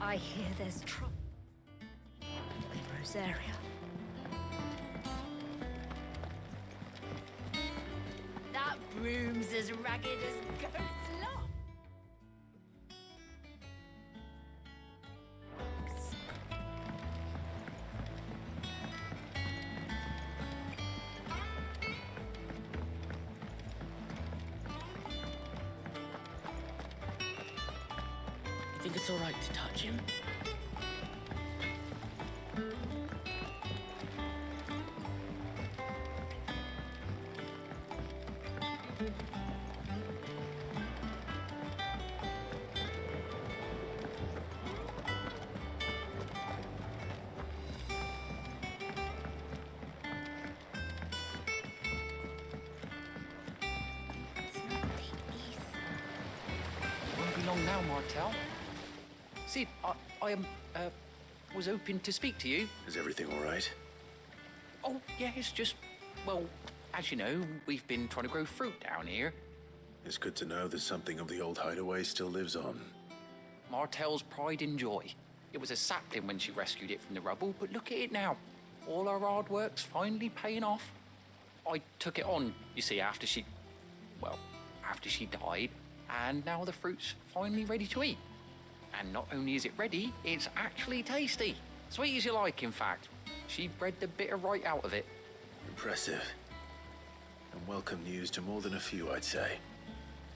I hear there's trouble in Rosaria. That broom's as ragged as goat's lot. You think it's all right to touch him? Won't be long now, Martel. Sid, I was hoping to speak to you. Is everything all right? Oh, yeah, it's just, well, as you know, we've been trying to grow fruit down here. It's good to know that something of the old hideaway still lives on. Martel's pride and joy. It was a sapling when she rescued it from the rubble, but look at it now. All our hard work's finally paying off. I took it on, you see, after she died, and now the fruit's finally ready to eat. And not only is it ready, it's actually tasty. Sweet as you like, in fact. She bred the bitter right out of it. Impressive. And welcome news to more than a few, I'd say.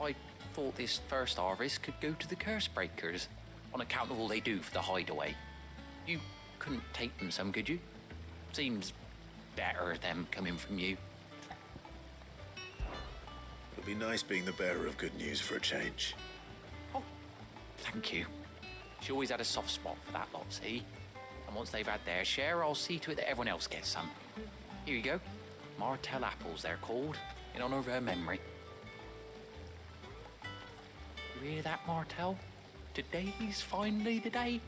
I thought this first harvest could go to the curse breakers, on account of all they do for the hideaway. You couldn't take them some, could you? Seems better them coming from you. It'll be nice being the bearer of good news for a change. Oh, thank you. She always had a soft spot for that lot, see? And once they've had their share, I'll see to it that everyone else gets some. Here you go. Martel apples, they're called, in honor of her memory. You hear that, Martel? Today's finally the day.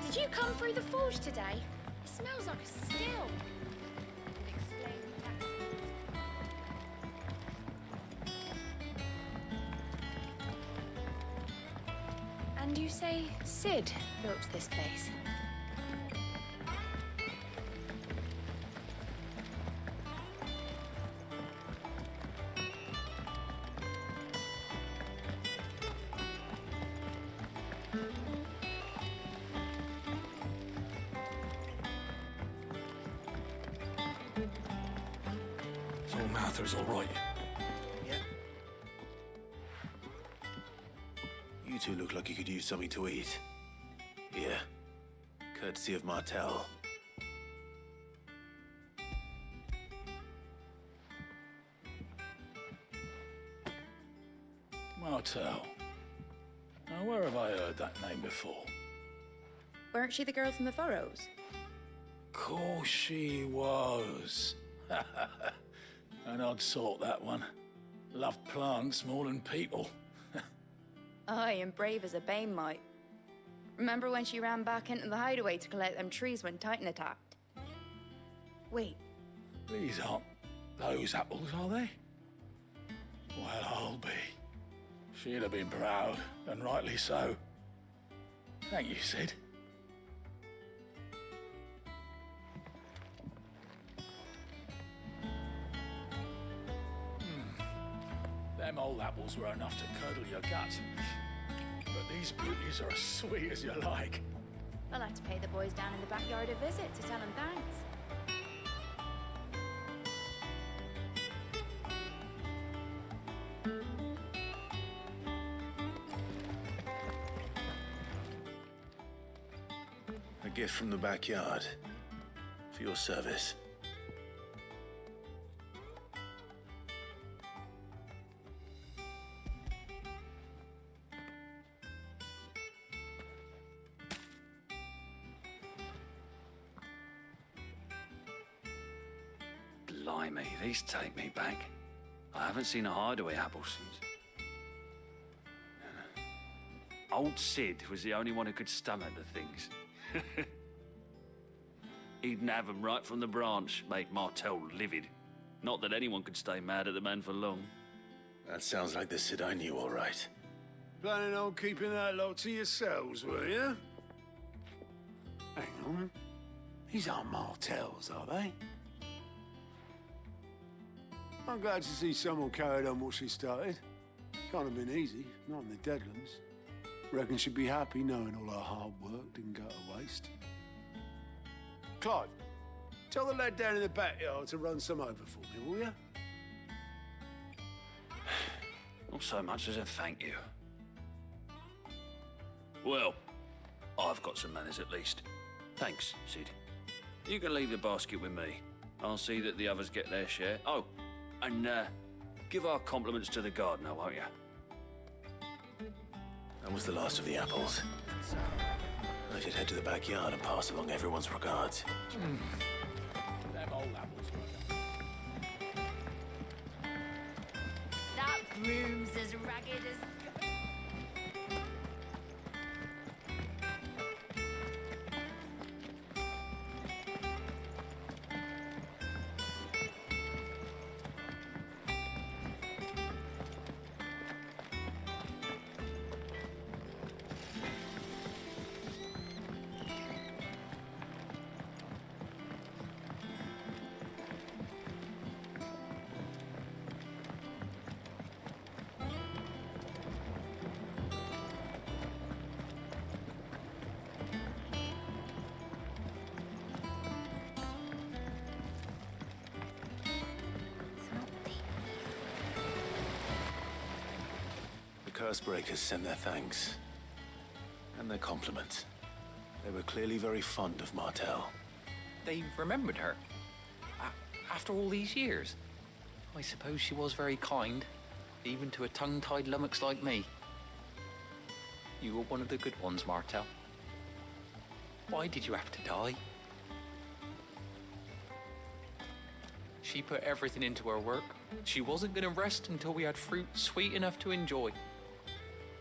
Did you come through the forge today? It smells like a still. Explain that. And you say Sid built this place? So Mather's all right. Yeah. You two look like you could use something to eat. Here. Courtesy of Martel. Martel. Now, where have I heard that name before? Weren't she the girl from the Furrows? Course she was. An odd sort, that one. Loved plants more than people. Aye, and brave as a bane might. Remember when she ran back into the hideaway to collect them trees when Titan attacked? Wait, These aren't those apples, are they? Well, I'll be. She'd have been proud, and rightly so. Thank you, Sid. Them old apples were enough to curdle your guts. But these beauties are as sweet as you like. I'll have to pay the boys down in the backyard a visit to tell them thanks. A gift from the backyard. For your service. Blimey, these take me back. I haven't seen a hideaway apple since. Old Sid was the only one who could stomach the things. He'd nab 'em right from the branch, make Martel livid. Not that anyone could stay mad at the man for long. That sounds like the Sid I knew, all right. Planning on keeping that lot to yourselves, were you? Hang on. These aren't Martels, are they? I'm glad to see someone carried on what she started. Can't have been easy, not in the Deadlands. Reckon she'd be happy knowing all her hard work didn't go to waste. Clive, tell the lad down in the backyard to run some over for me, will you? Not so much as a thank you. Well, I've got some manners at least. Thanks, Sid. You can leave the basket with me. I'll see that the others get their share. Oh, and give our compliments to the gardener, won't you? That was the last of the apples. I should head to the backyard and pass along everyone's regards. Them old apples were. That broom's as ragged as... Cursebreakers send their thanks. And their compliments. They were clearly very fond of Martel. They remembered her. After all these years. I suppose she was very kind, even to a tongue-tied lummox like me. You were one of the good ones, Martel. Why did you have to die? She put everything into her work. She wasn't going to rest until we had fruit sweet enough to enjoy.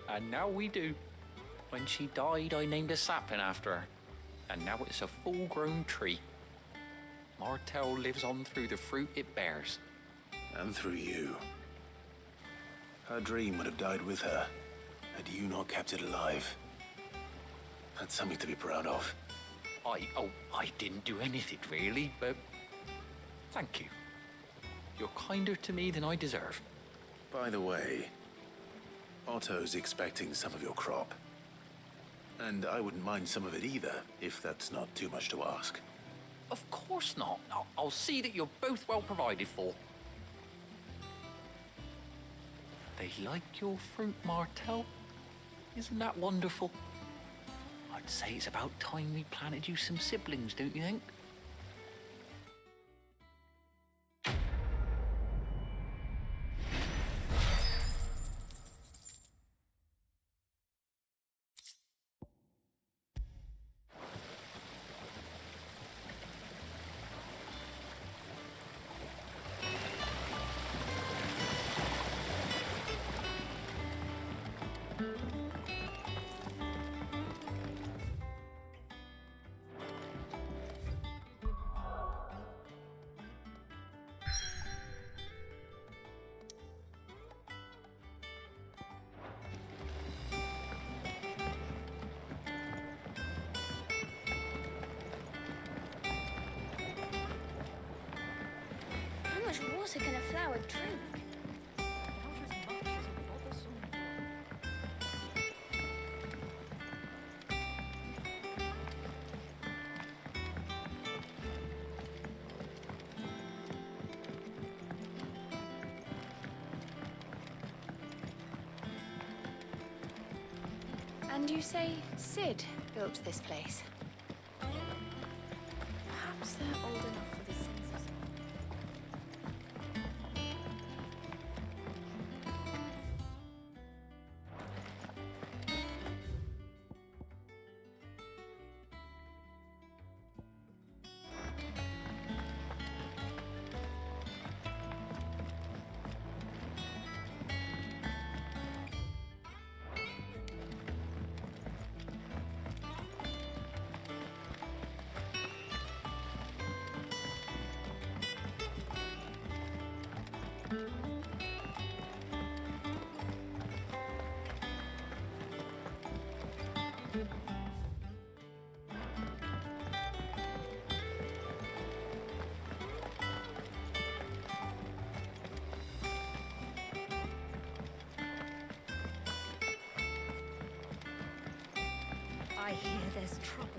And now we do. When she died, I named a sapling after her. And now it's a full-grown tree. Martel lives on through the fruit it bears. And through you. Her dream would have died with her, had you not kept it alive. That's something to be proud of. I didn't do anything really, but thank you. You're kinder to me than I deserve. By the way, Otto's expecting some of your crop. And I wouldn't mind some of it either, if that's not too much to ask. Of course not. I'll see that you're both well provided for. They like your fruit, Martel. Isn't that wonderful? I'd say it's about time we planted you some siblings, don't you think? How much water can a flower drink? Not as much as another song. And you say Sid built this place? Perhaps they're old enough for the census. I hear there's trouble.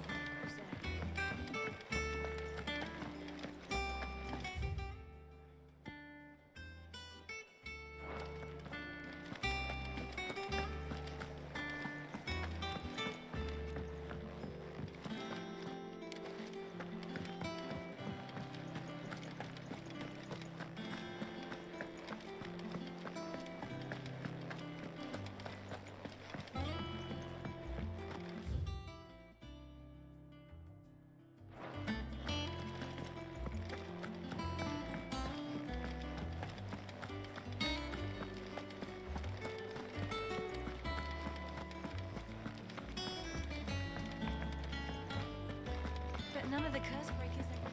But none of the curse breakers are...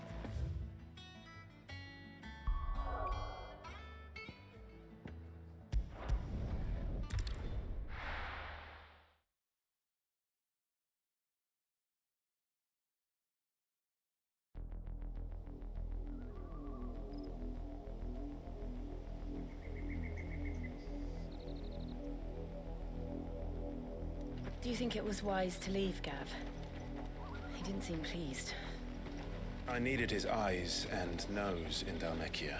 Do you think it was wise to leave, Gav? He didn't seem pleased. I needed his eyes and nose in Dalmekia.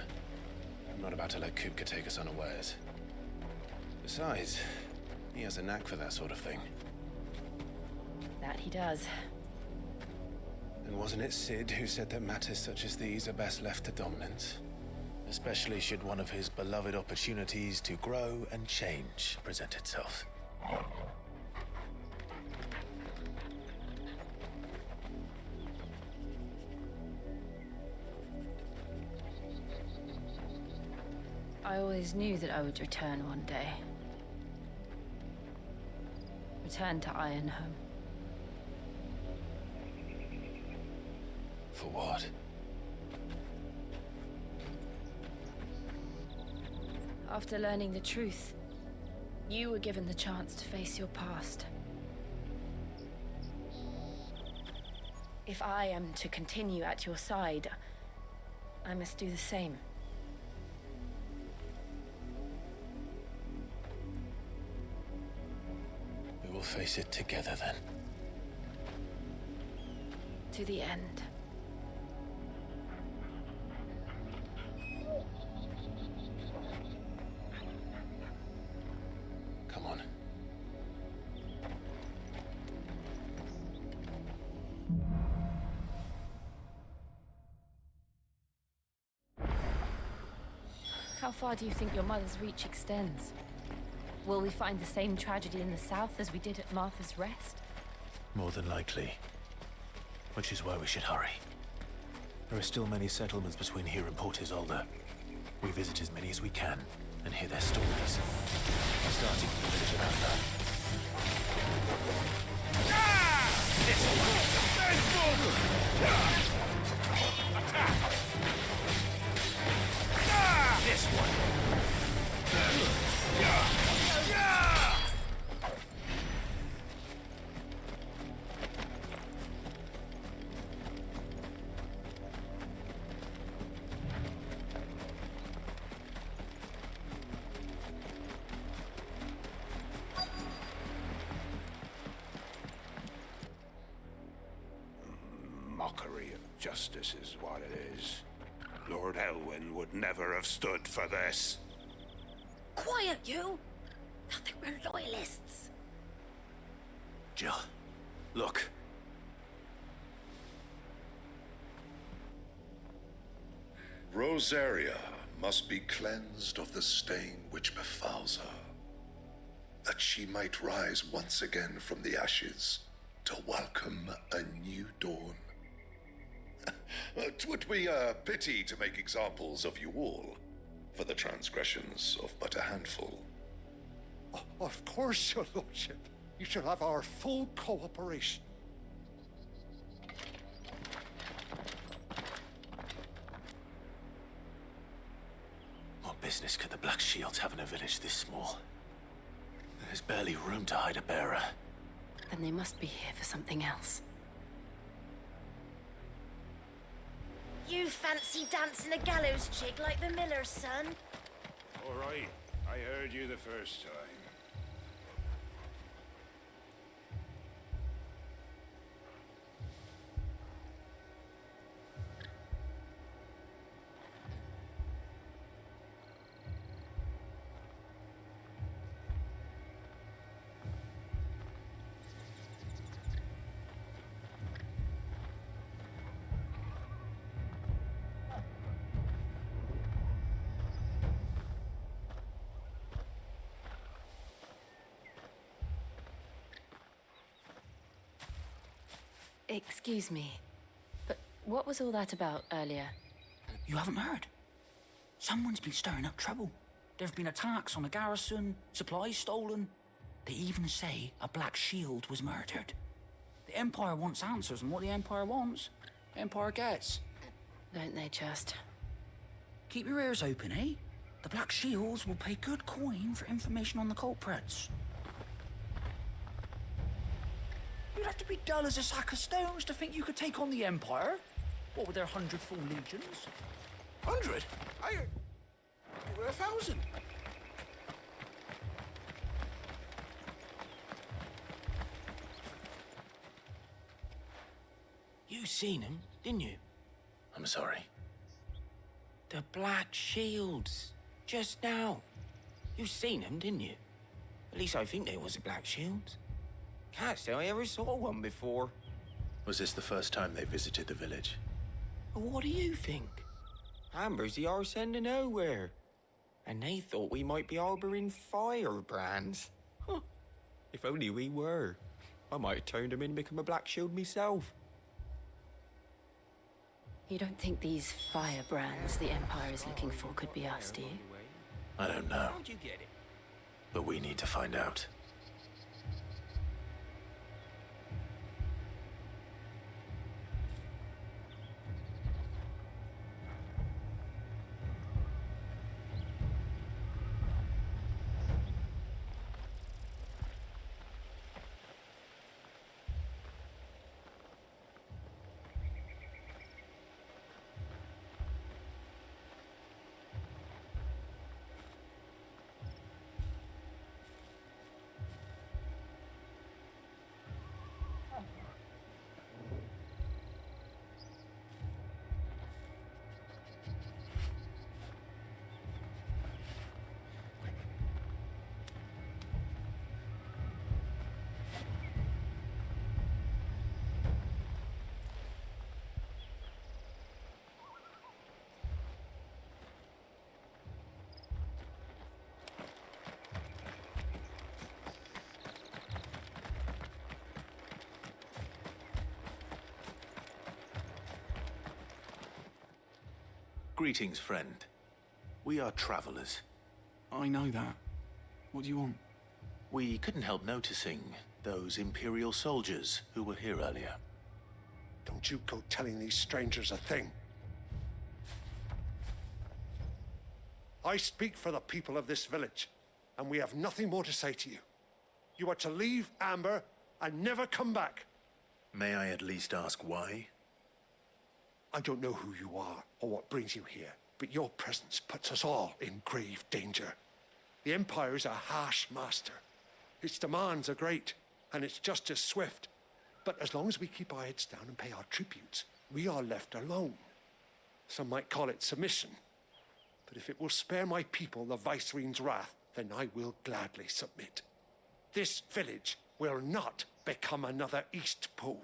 I'm not about to let Kupka take us unawares. Besides, he has a knack for that sort of thing. That he does. And wasn't it Sid who said that matters such as these are best left to dominance? Especially should one of his beloved opportunities to grow and change present itself. I always knew that I would return one day. Return to Ironhome. For what? After learning the truth, you were given the chance to face your past. If I am to continue at your side, I must do the same. We will face it together then. To the end. Come on. How far do you think your mother's reach extends? Will we find the same tragedy in the south as we did at Martha's Rest? More than likely. Which is why we should hurry. There are still many settlements between here and Port Isolde. We visit as many as we can and hear their stories. Starting with the village of Atha. This one. Mockery of justice is what it is. Lord Elwyn would never have stood for this. Quiet, you! Thought they were loyalists. Jill, look. Rosaria must be cleansed of the stain which befouls her, that she might rise once again from the ashes to welcome a new dawn. 'Twould be a pity to make examples of you all for the transgressions of but a handful. Of course, your lordship. You shall have our full cooperation. What business could the Black Shields have in a village this small? There's barely room to hide a bearer. Then they must be here for something else. You fancy dancing a gallows jig like the miller's son? All right, I heard you the first time. Excuse me, but what was all that about earlier? You haven't heard? Someone's been stirring up trouble. There have been attacks on the garrison, supplies stolen. They even say a Black Shield was murdered. The Empire wants answers, and what the Empire wants, the Empire gets. Don't they just? Keep your ears open, eh? The Black Shields will pay good coin for information on the culprits. You'd have to be dull as a sack of stones to think you could take on the Empire. What with their 100 full legions? 100? We're 1,000. You seen him, didn't you? I'm sorry. The Black Shields. Just now. You seen them, didn't you? At least I think they was the Black Shields. Can't say I ever saw one before. Was this the first time they visited the village? Well, what do you think? Amber's the arse end of nowhere. And they thought we might be harboring firebrands. Huh. If only we were. I might have turned them in and become a Black Shield myself. You don't think these firebrands the Empire is looking for could be us, do you? I don't know, How'd you get it? but we need to find out. Greetings, friend. We are travelers. I know that. What do you want? We couldn't help noticing Those Imperial soldiers who were here earlier. Don't you go telling these strangers a thing. I speak for the people of this village, and we have nothing more to say to you. You are to leave Amber and never come back. May I at least ask why? I don't know who you are or what brings you here, but your presence puts us all in grave danger. The Empire is a harsh master. Its demands are great, and its justice swift. But as long as we keep our heads down and pay our tributes, we are left alone. Some might call it submission. But if it will spare my people the Viceroy's wrath, then I will gladly submit. This village will not become another Eastpool.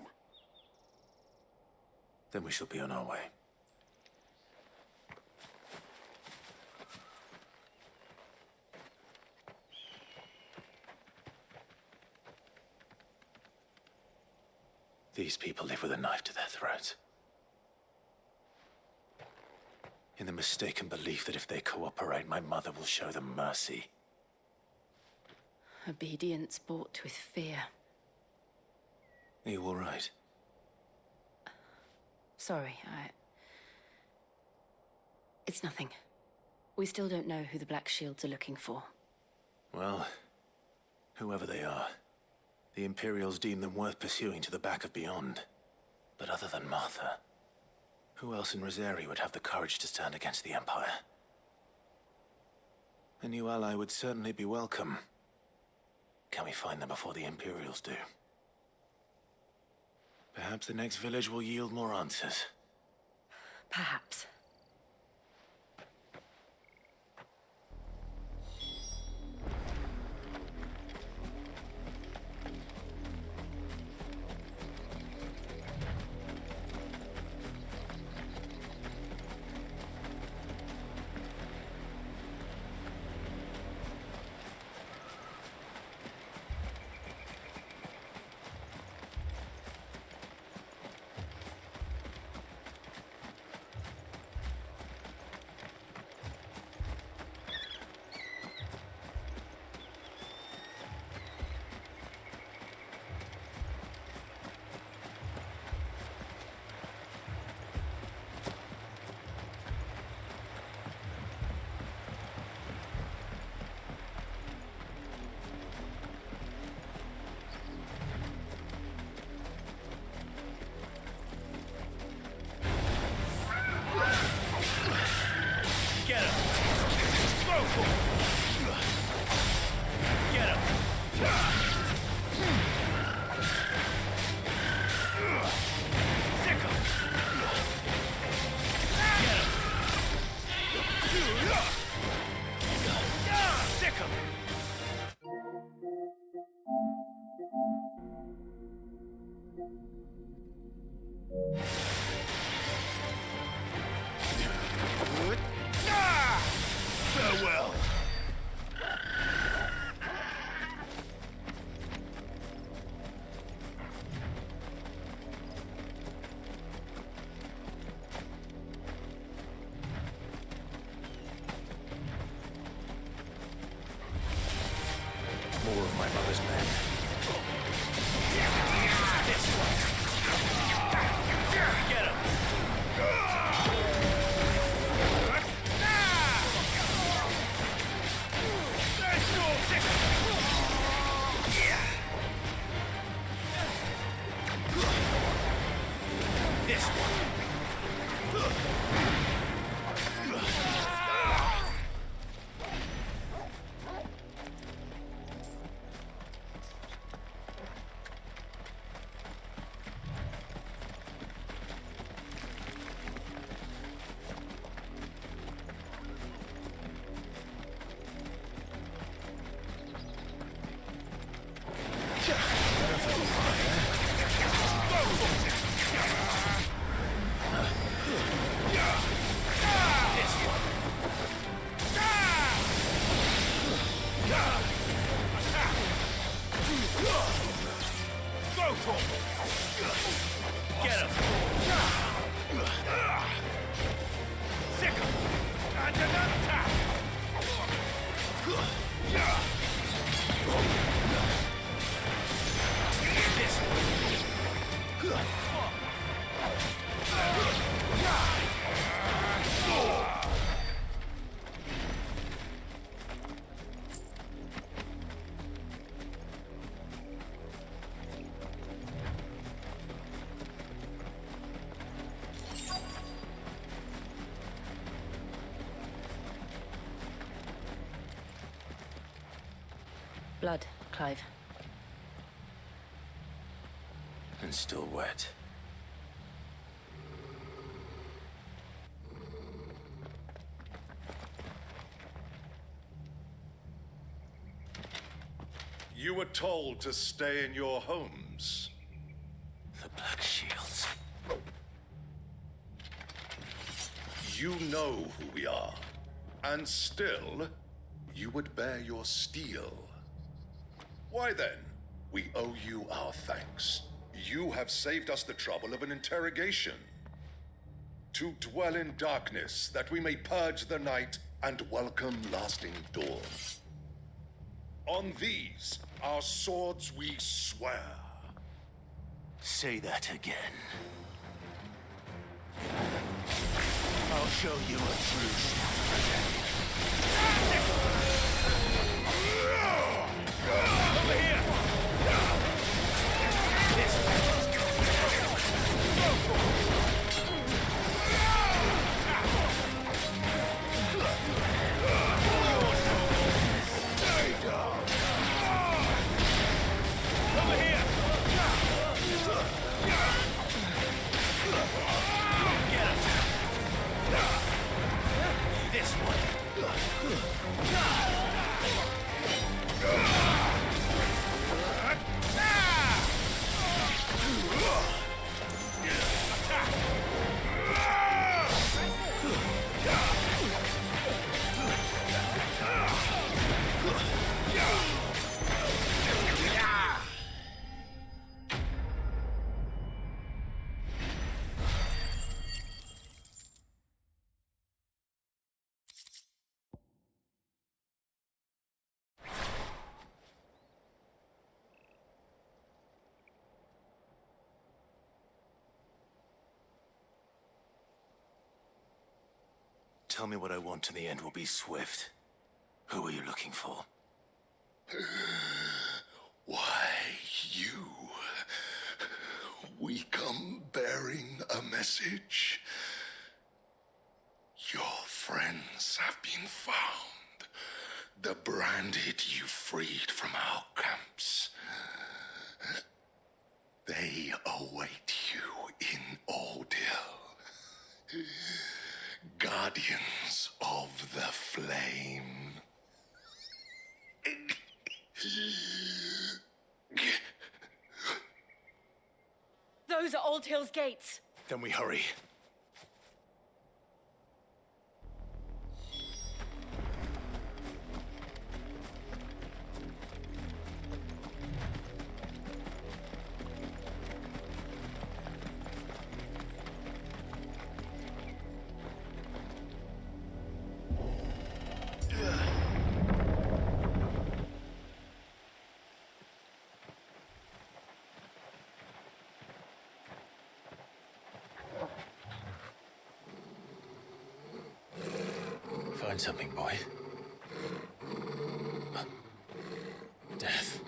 Then we shall be on our way. These people live with a knife to their throats. In the mistaken belief that if they cooperate, my mother will show them mercy. Obedience bought with fear. Are you all right? Sorry, It's nothing. We still don't know who the Black Shields are looking for. Well, whoever they are, the Imperials deem them worth pursuing to the back of beyond. But other than Martha, who else in Rosari would have the courage to stand against the Empire? A new ally would certainly be welcome. Can we find them before the Imperials do? Perhaps the next village will yield more answers. Perhaps. Farewell. More of my mother's men. Get him! This one. Yeah! blood, Clive. And still wet. You were told to stay in your homes. The Black Shields. You know who we are. And still, you would bear your steel. Why then? We owe you our thanks. You have saved us the trouble of an interrogation. To dwell in darkness, that we may purge the night and welcome lasting dawn. On these, our swords we swear. Say that again. I'll show you a true strength. Over here! Tell me what I want and the end will be swift. Who are you looking for? Why, you. We come bearing a message. Your friends have been found. The branded you freed from our camps. They await you in Oldhill. Guardians of the Flame. Those are Old Hill's gates. Then we hurry. Find something, boy. Death.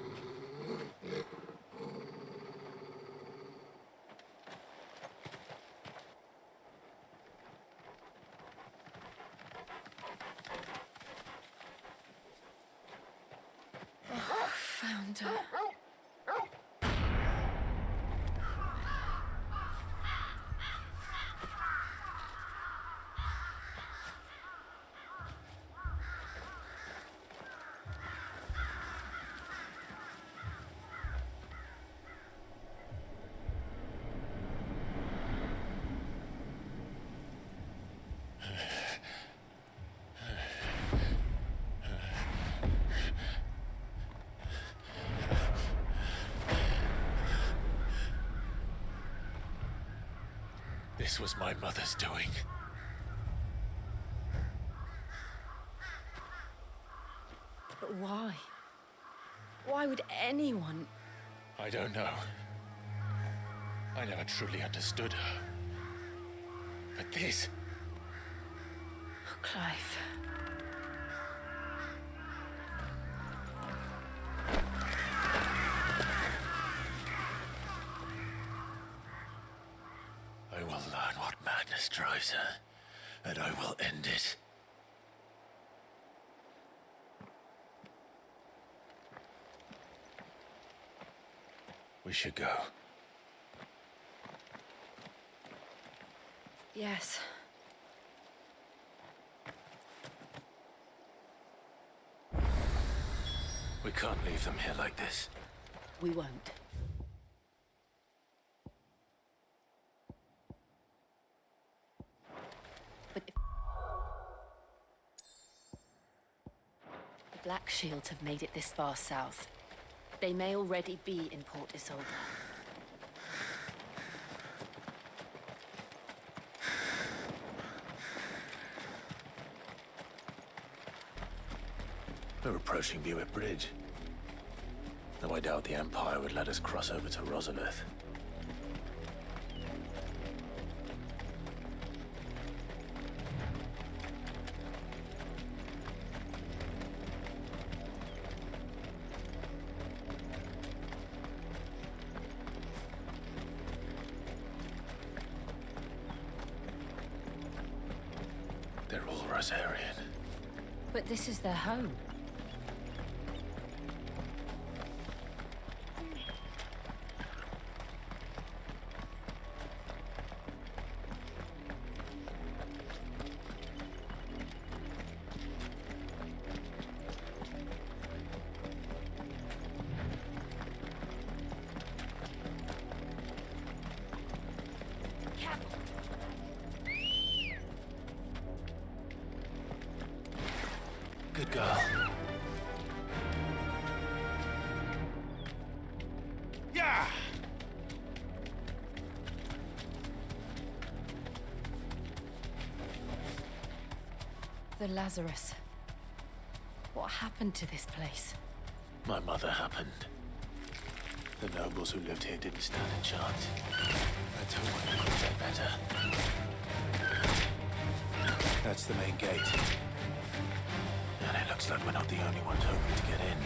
Found her. This was my mother's doing. But why? Why would anyone? I don't know. I never truly understood her. But this... Oh, Clive. I will learn what madness drives her, and I will end it. We should go. Yes. We can't leave them here like this. We won't. But if the Black Shields have made it this far south, they may already be in Port Isolde. We're approaching Buick Bridge. Though I doubt the Empire would let us cross over to Rosalith. They're all Rosarian. But this is their home. Good girl. Yeah! The Lazarus. What happened to this place? My mother happened. The nobles who lived here didn't stand a chance. I told them I could get better. That's the main gate. And it looks like we're not the only ones hoping to get in.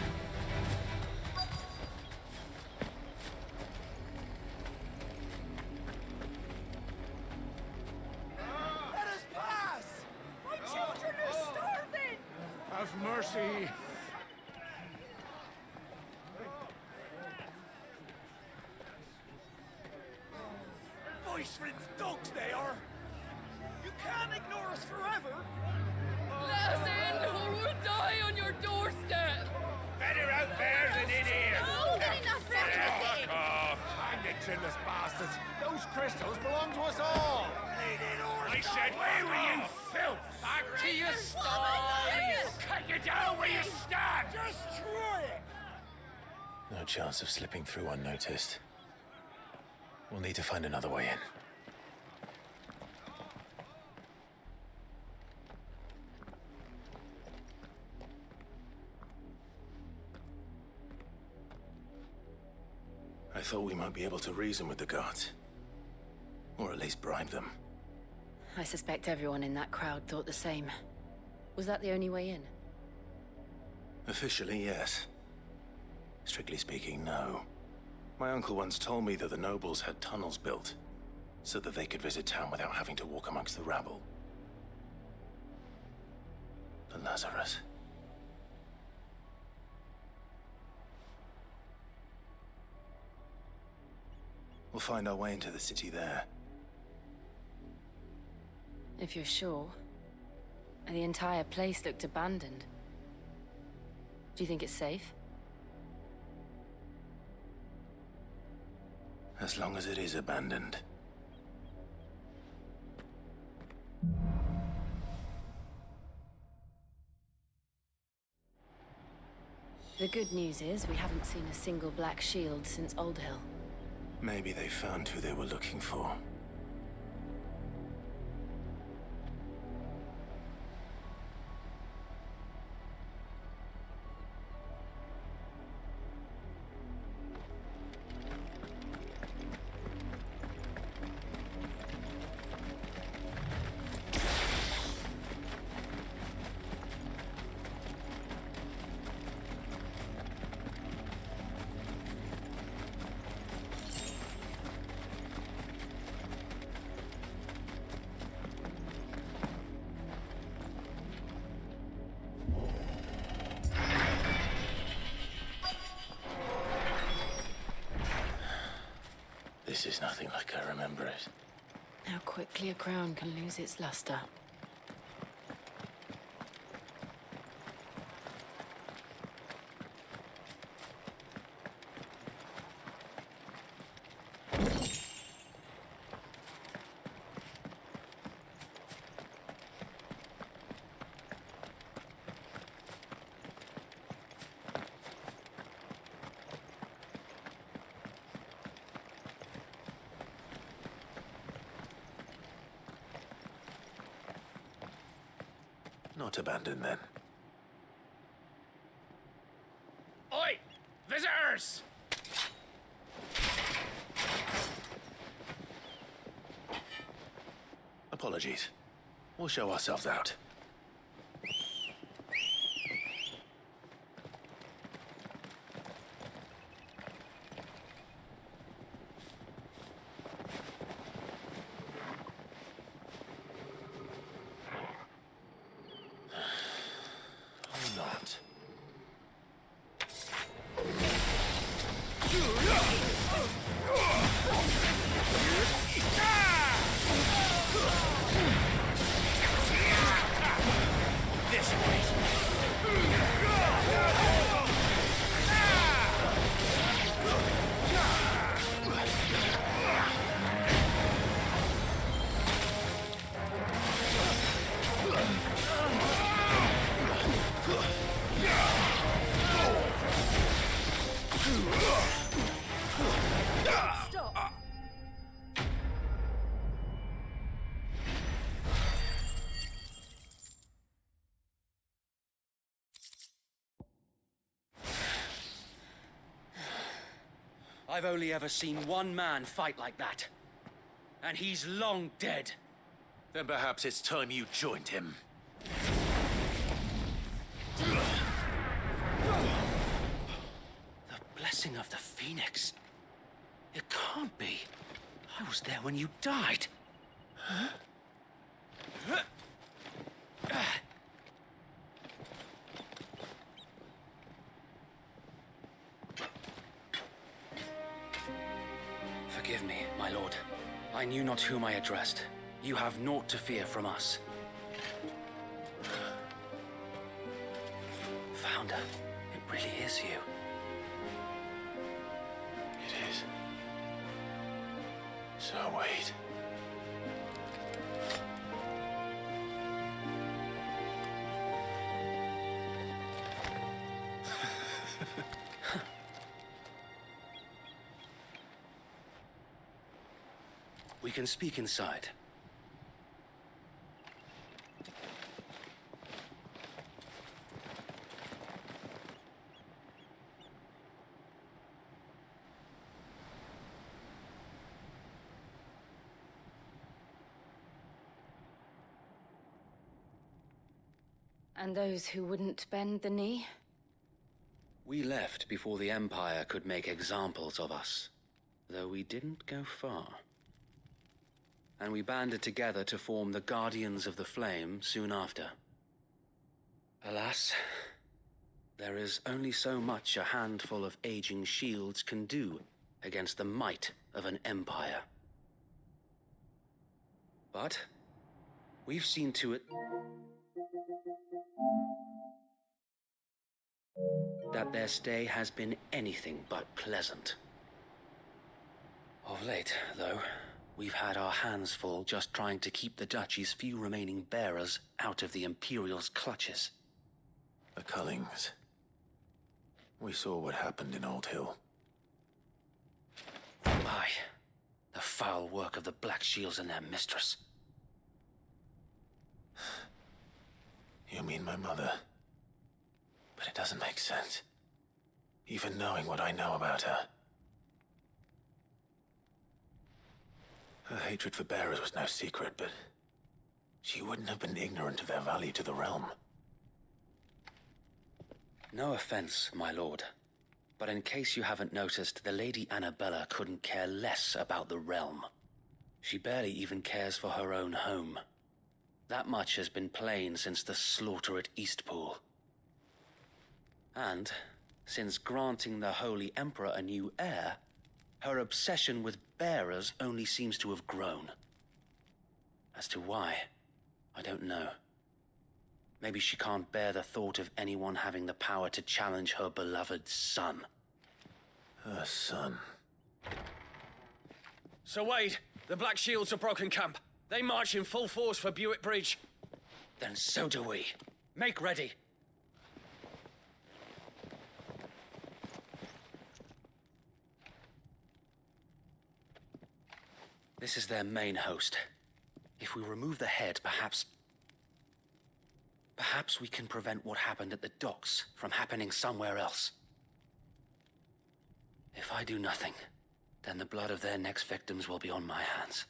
Let us pass! My children are starving! Have mercy! Voice-rinsed dogs they are! You can't ignore us forever! Let us in, or we'll die on your doorstep! Better out there than in here! Oh, good enough for everything! Hang the chinless bastards! Those crystals belong to us all! I said, where were you, filth? Back to your stalls! Cut you down where you stand! Just try it! No chance of slipping through unnoticed. We'll need to find another way in. I thought we might be able to reason with the guards. Or at least bribe them. I suspect everyone in that crowd thought the same. Was that the only way in? Officially, yes. Strictly speaking, no. My uncle once told me that the nobles had tunnels built, so that they could visit town without having to walk amongst the rabble. The Lazarus. We'll find our way into the city there. If you're sure. The entire place looked abandoned. Do you think it's safe? As long as it is abandoned. The good news is we haven't seen a single black shield since Old Hill. Maybe they found who they were looking for. This is nothing like I remember it. How quickly a crown can lose its luster. Not abandoned, then. Oi! Visitors! Apologies. We'll show ourselves out. Or not. This way! Stop. I've only ever seen one man fight like that. And he's long dead. Then perhaps it's time you joined him. The blessing of the Phoenix. It can't be. I was there when you died. Forgive me, my lord. I knew not whom I addressed. You have naught to fear from us. Founder, it really is you. It is. So wait. We can speak inside. And those who wouldn't bend the knee? We left before the Empire could make examples of us, though we didn't go far. And we banded together to form the Guardians of the Flame soon after. Alas, there is only so much a handful of aging shields can do against the might of an empire. But we've seen to it that their stay has been anything but pleasant. Of late, though, we've had our hands full just trying to keep the Duchy's few remaining bearers out of the Imperial's clutches. The Cullings. We saw what happened in Old Hill. Aye, the foul work of the Black Shields and their mistress. You mean my mother? But it doesn't make sense. Even knowing what I know about her. Her hatred for bearers was no secret, but she wouldn't have been ignorant of their value to the realm. No offense, my lord, but in case you haven't noticed, the Lady Annabella couldn't care less about the realm. She barely even cares for her own home. That much has been plain since the slaughter at Eastpool. And, since granting the Holy Emperor a new heir, Her obsession with bearers only seems to have grown. As to why, I don't know. Maybe she can't bear the thought of anyone having the power to challenge her beloved son. Her son. Sir Wade, the Black Shields have broken camp. They march in full force for Buick Bridge. Then so do we. Make ready. This is their main host. If we remove the head, perhaps we can prevent what happened at the docks from happening somewhere else. If I do nothing, then the blood of their next victims will be on my hands.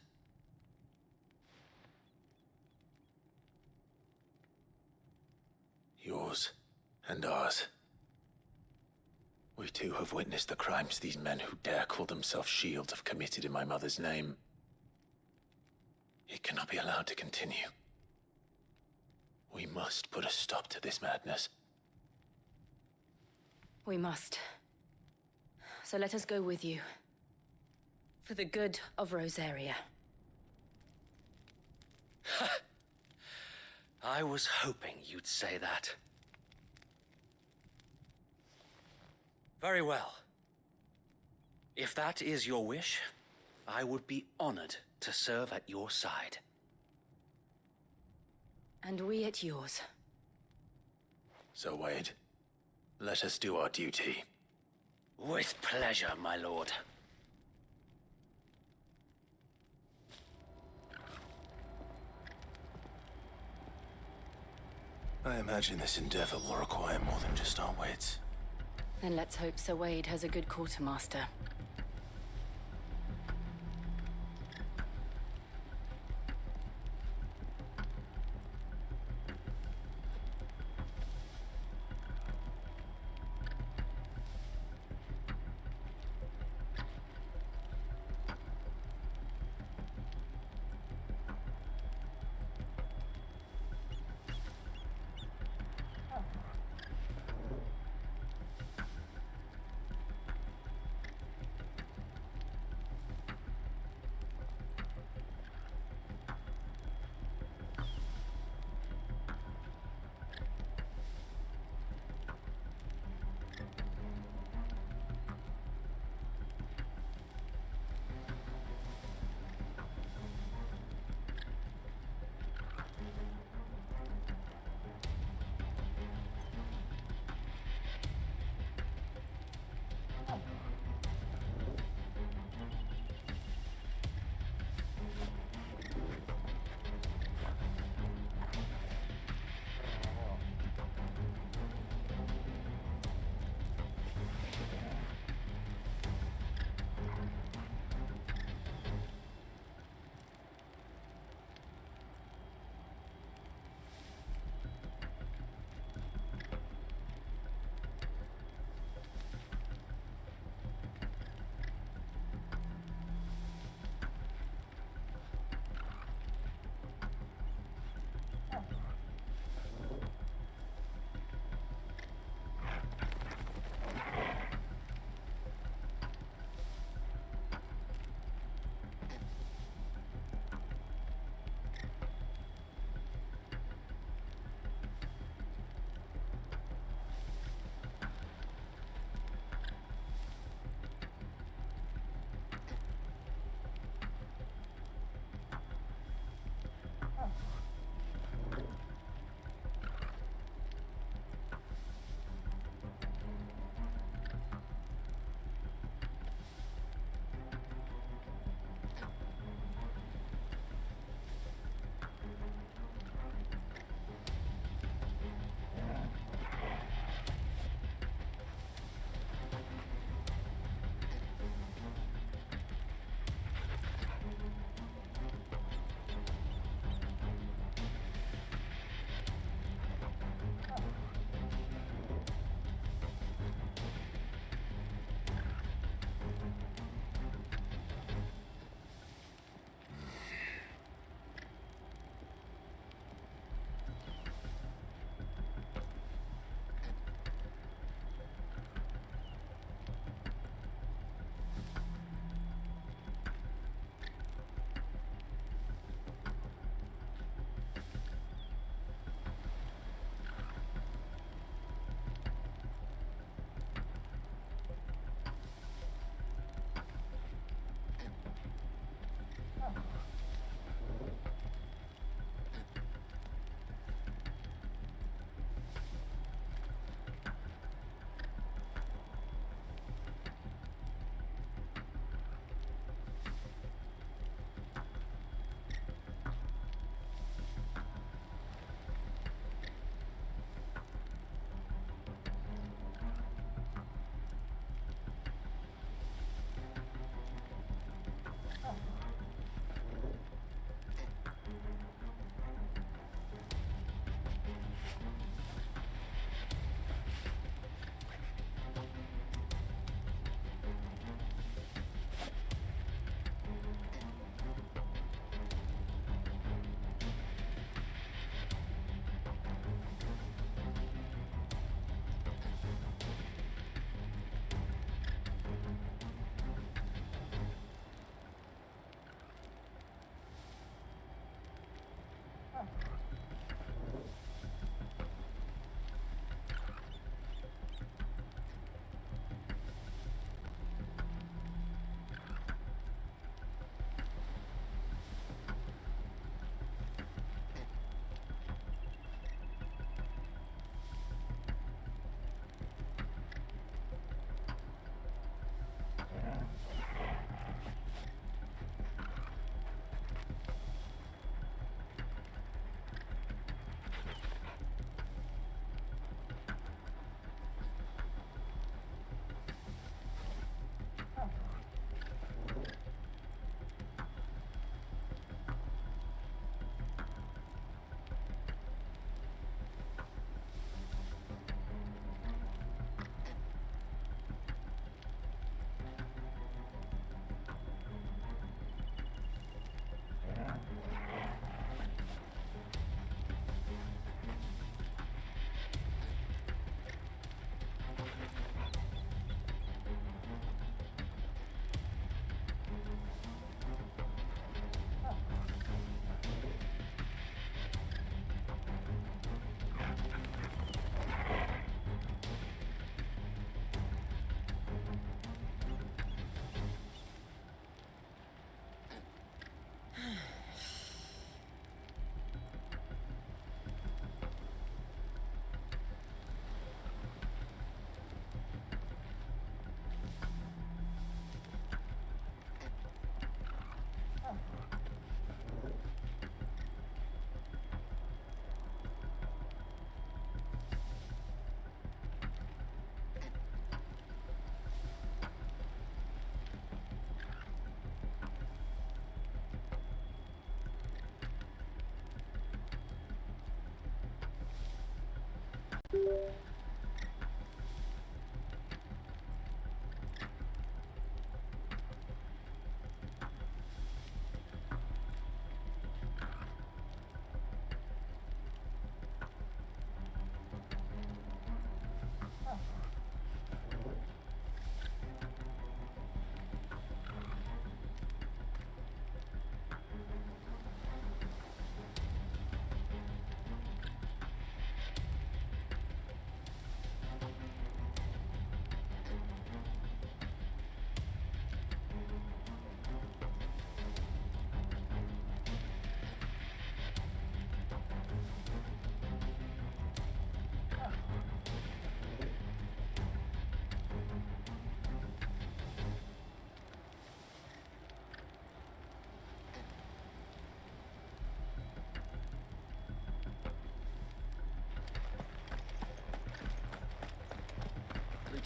Yours and ours. We too have witnessed the crimes these men who dare call themselves shields have committed in my mother's name. It cannot be allowed to continue. We must put a stop to this madness. We must. So let us go with you. For the good of Rosaria. I was hoping you'd say that. Very well. If that is your wish, I would be honored to serve at your side. And we at yours. So, Wade, let us do our duty. With pleasure, my lord. I imagine this endeavor will require more than just our wits. Then let's hope Sir Wade has a good quartermaster.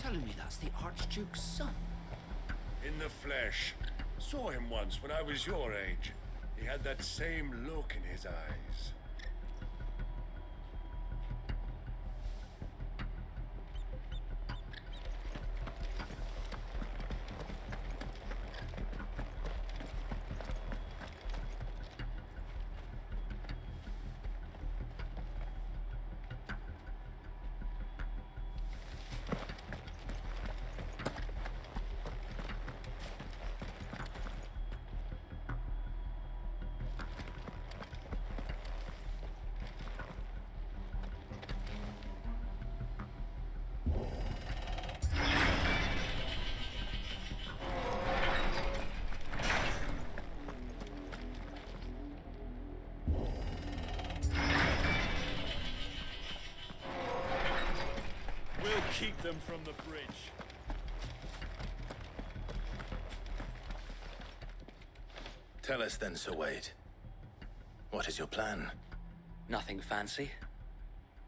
telling me that's the Archduke's son? In the flesh. Saw him once when I was your age. He had that same look in his eyes. Keep them from the bridge. Tell us then, Sir Wade. What is your plan? Nothing fancy.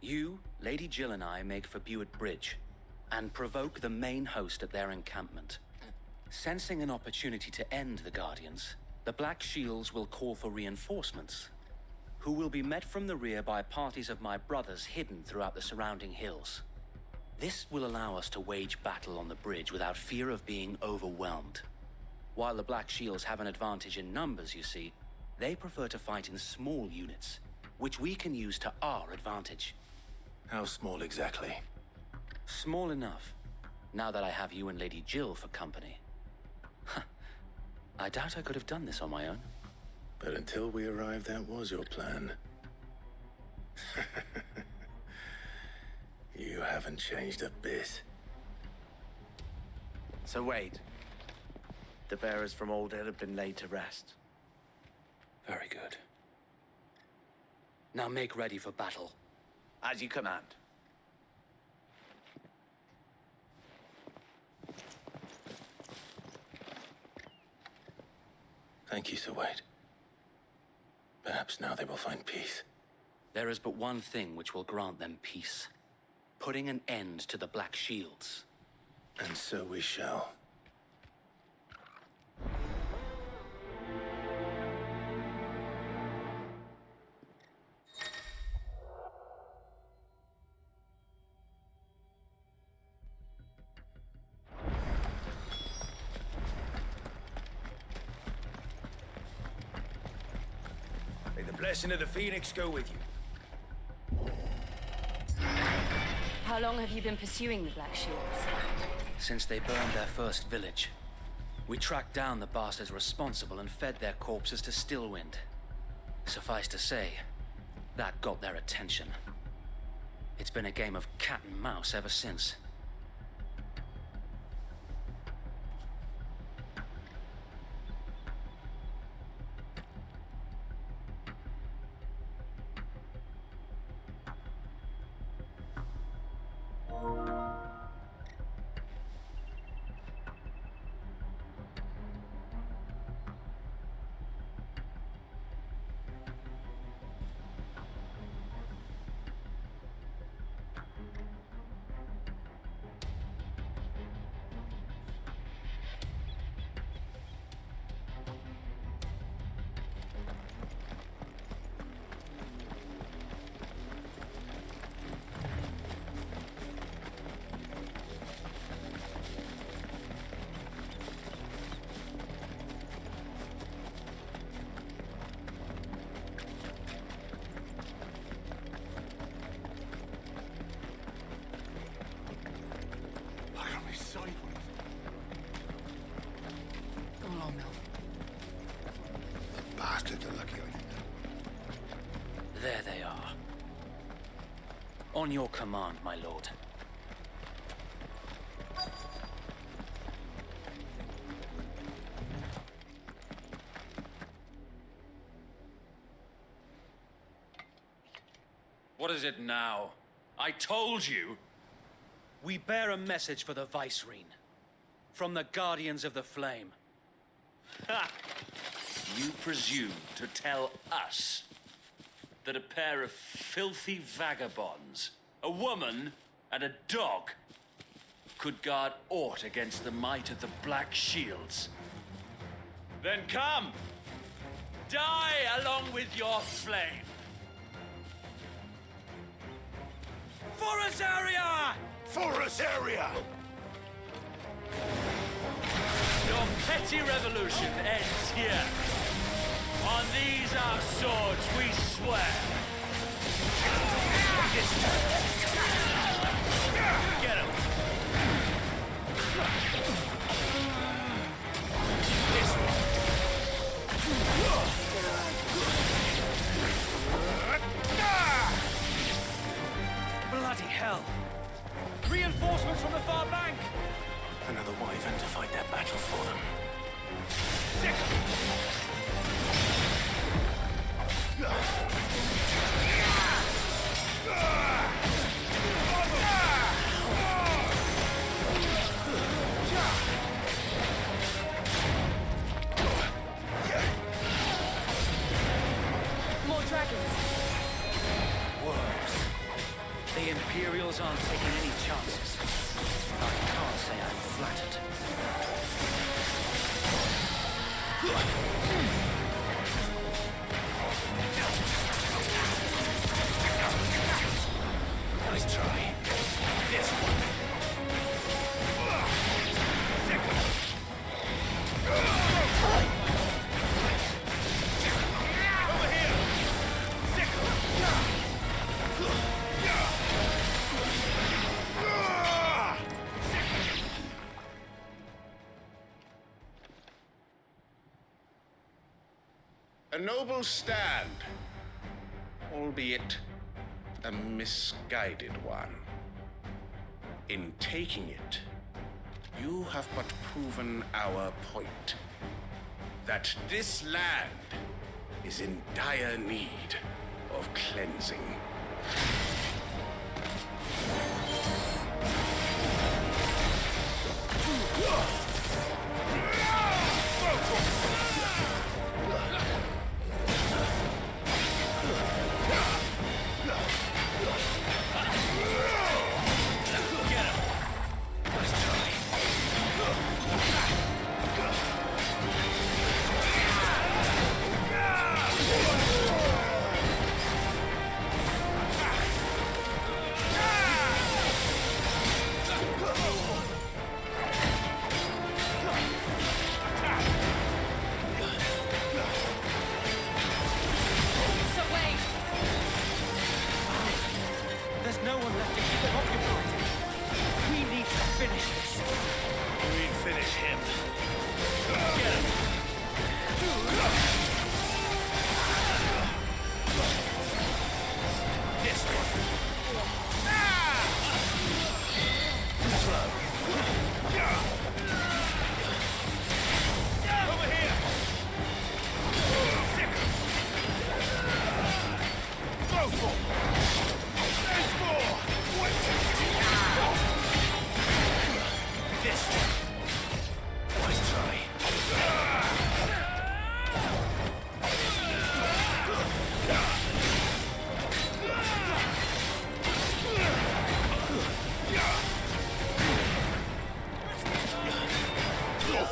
You, Lady Jill and I make for Buett Bridge and provoke the main host at their encampment. Sensing an opportunity to end the Guardians, the Black Shields will call for reinforcements, who will be met from the rear by parties of my brothers hidden throughout the surrounding hills. This will allow us to wage battle on the bridge without fear of being overwhelmed. While the Black Shields have an advantage in numbers, you see, they prefer to fight in small units, which we can use to our advantage. How small exactly? Small enough, now that I have you and Lady Jill for company. I doubt I could have done this on my own. But until we arrived, that was your plan. You haven't changed a bit. So Wade, the bearers from Old Hill have been laid to rest. Very good. Now make ready for battle. As you command. Thank you, Sir Wade. Perhaps now they will find peace. There is but one thing which will grant them peace. Putting an end to the Black Shields. And so we shall. May the blessing of the Phoenix go with you. How long have you been pursuing the Black Shields? Since they burned their first village. We tracked down the bastards responsible and fed their corpses to Stillwind. Suffice to say, that got their attention. It's been a game of cat and mouse ever since. There they are. On your command, my lord. What is it now? I told you! We bear a message for the Vicereine. From the Guardians of the Flame. Ha! You presume to tell us that a pair of filthy vagabonds, a woman and a dog, could guard aught against the might of the Black Shields. Then come! Die along with your flame! For us area! For us area! Your petty revolution ends here. On these our swords we swear. Get him! This one. Bloody hell! Reinforcements from the far bank! Another wyvern to fight their battle for them. More dragons. Worse. The Imperials aren't taking any chances. I can't say I'm flattered. Nice try. This one. Over here. A noble stand, albeit a misguided one. In taking it, you have but proven our point. That this land is in dire need of cleansing.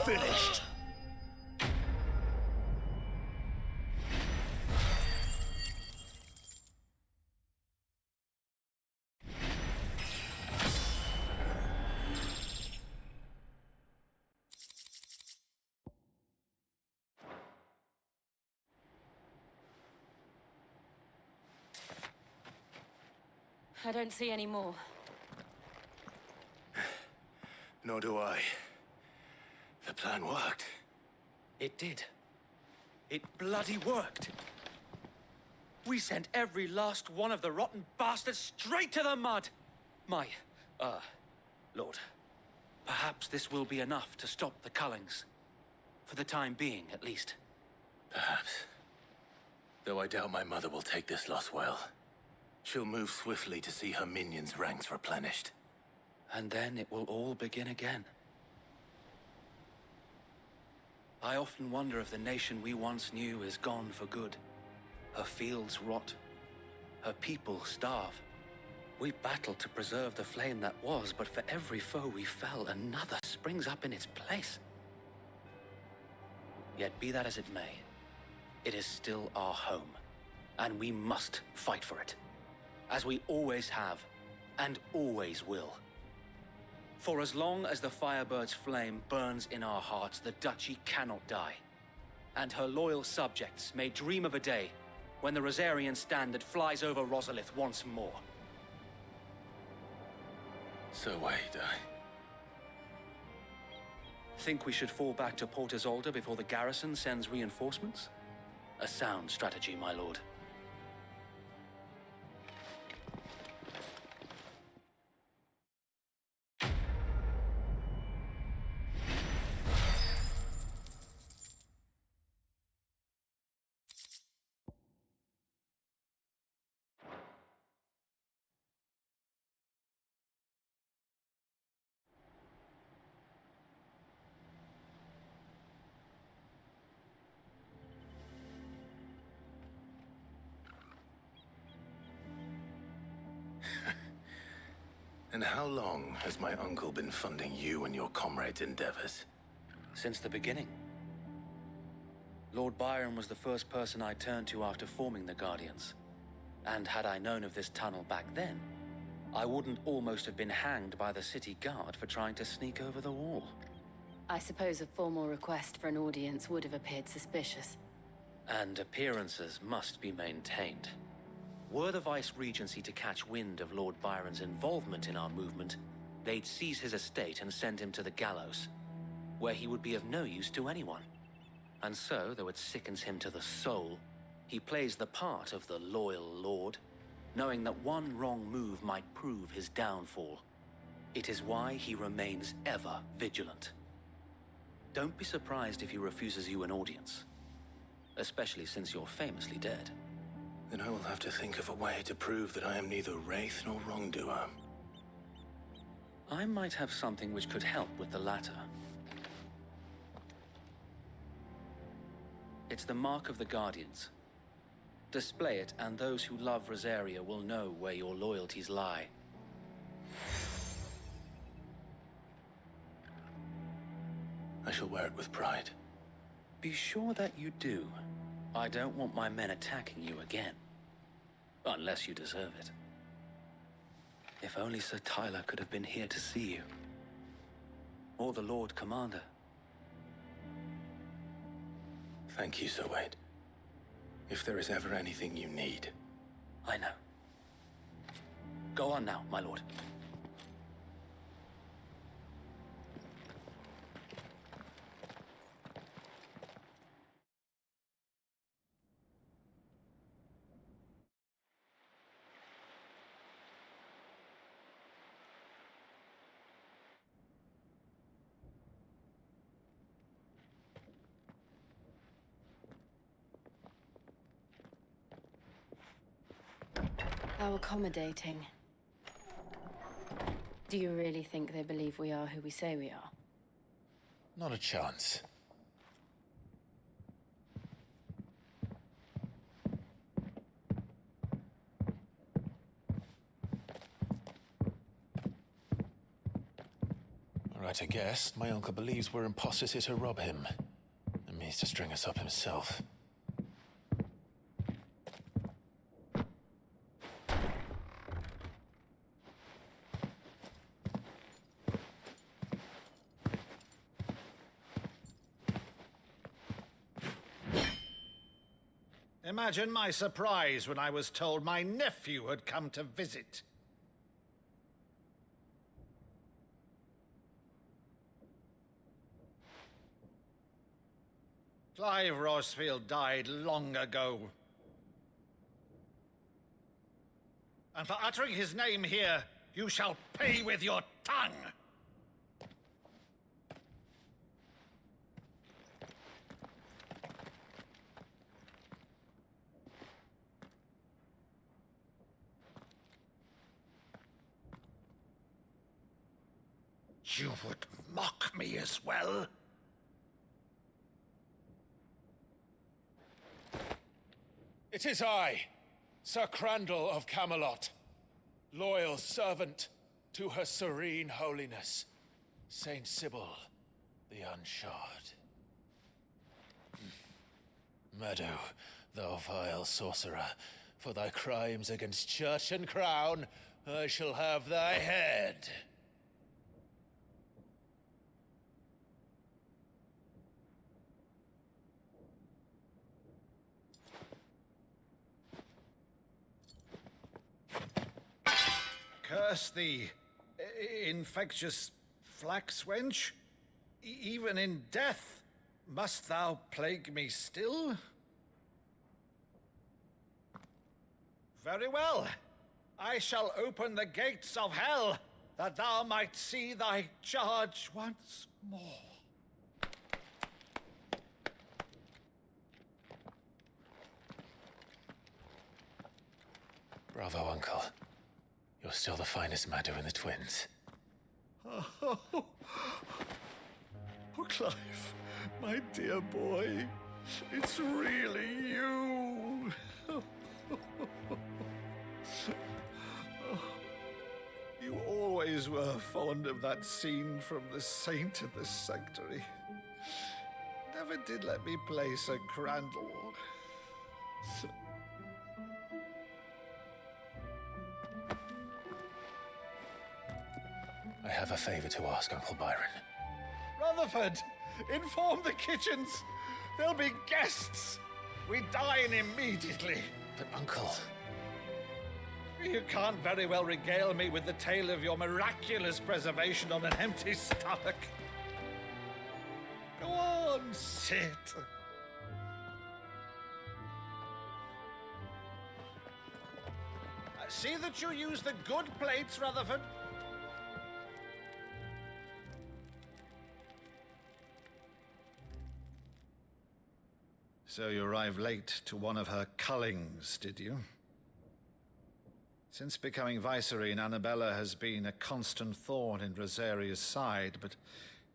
Finished. I don't see any more. Nor do I. The plan worked. It did. It bloody worked. We sent every last one of the rotten bastards straight to the mud. Lord, perhaps this will be enough to stop the Cullings. For the time being, at least. Perhaps. Though I doubt my mother will take this loss well. She'll move swiftly to see her minions' ranks replenished. And then it will all begin again. I often wonder if the nation we once knew is gone for good. Her fields rot. Her people starve. We battled to preserve the flame that was, but for every foe we fell, another springs up in its place. Yet be that as it may, it is still our home, and we must fight for it, as we always have, and always will. For as long as the Firebird's flame burns in our hearts, the Duchy cannot die, and her loyal subjects may dream of a day when the Rosarian standard flies over Rosalith once more. So wait, Think we should fall back to Port Isolde before the garrison sends reinforcements? A sound strategy, my lord. And how long has my uncle been funding you and your comrades' endeavors? Since the beginning. Lord Byron was the first person I turned to after forming the Guardians. And had I known of this tunnel back then, I wouldn't almost have been hanged by the city guard for trying to sneak over the wall. I suppose a formal request for an audience would have appeared suspicious. And appearances must be maintained. Were the Vice-Regency to catch wind of Lord Byron's involvement in our movement, they'd seize his estate and send him to the gallows, where he would be of no use to anyone. And so, though it sickens him to the soul, he plays the part of the loyal lord, knowing that one wrong move might prove his downfall. It is why he remains ever vigilant. Don't be surprised if he refuses you an audience, especially since you're famously dead. Then I will have to think of a way to prove that I am neither wraith nor wrongdoer. I might have something which could help with the latter. It's the mark of the Guardians. Display it, and those who love Rosaria will know where your loyalties lie. I shall wear it with pride. Be sure that you do. I don't want my men attacking you again. Unless you deserve it. If only Sir Tyler could have been here to see you. Or the Lord Commander. Thank you, Sir Wade. If there is ever anything you need. I know. Go on now, my lord. How accommodating. Do you really think they believe we are who we say we are? Not a chance. All right, I guess. My uncle believes we're imposters here to rob him. And means to string us up himself. Imagine my surprise when I was told my nephew had come to visit. Clive Rosfield died long ago. And for uttering his name here, you shall pay with your tongue! You would mock me as well? It is I, Sir Crandall of Camelot. loyal servant to her serene holiness, Saint Sybil the Unshod. Meadow, thou vile sorcerer, for thy crimes against church and crown, I shall have thy head. Curse thee, infectious flax wench. Even in death, must thou plague me still? Very well. I shall open the gates of hell, that thou might see thy charge once more. Bravo, Uncle. You're still the finest Meadow in the twins. Oh, Clive, my dear boy, it's really you. You always were fond of that scene from The Saint of the Sanctuary. Never did let me play Sir Crandall. I have a favor to ask, Uncle Byron. Rutherford, inform the kitchens. There'll be guests. We dine immediately. But, Uncle... You can't very well regale me with the tale of your miraculous preservation on an empty stomach. Go on, sit. See that you use the good plates, Rutherford. So you arrived late to one of her cullings, did you? Since becoming Vicereine, Annabella has been a constant thorn in Rosaria's side, but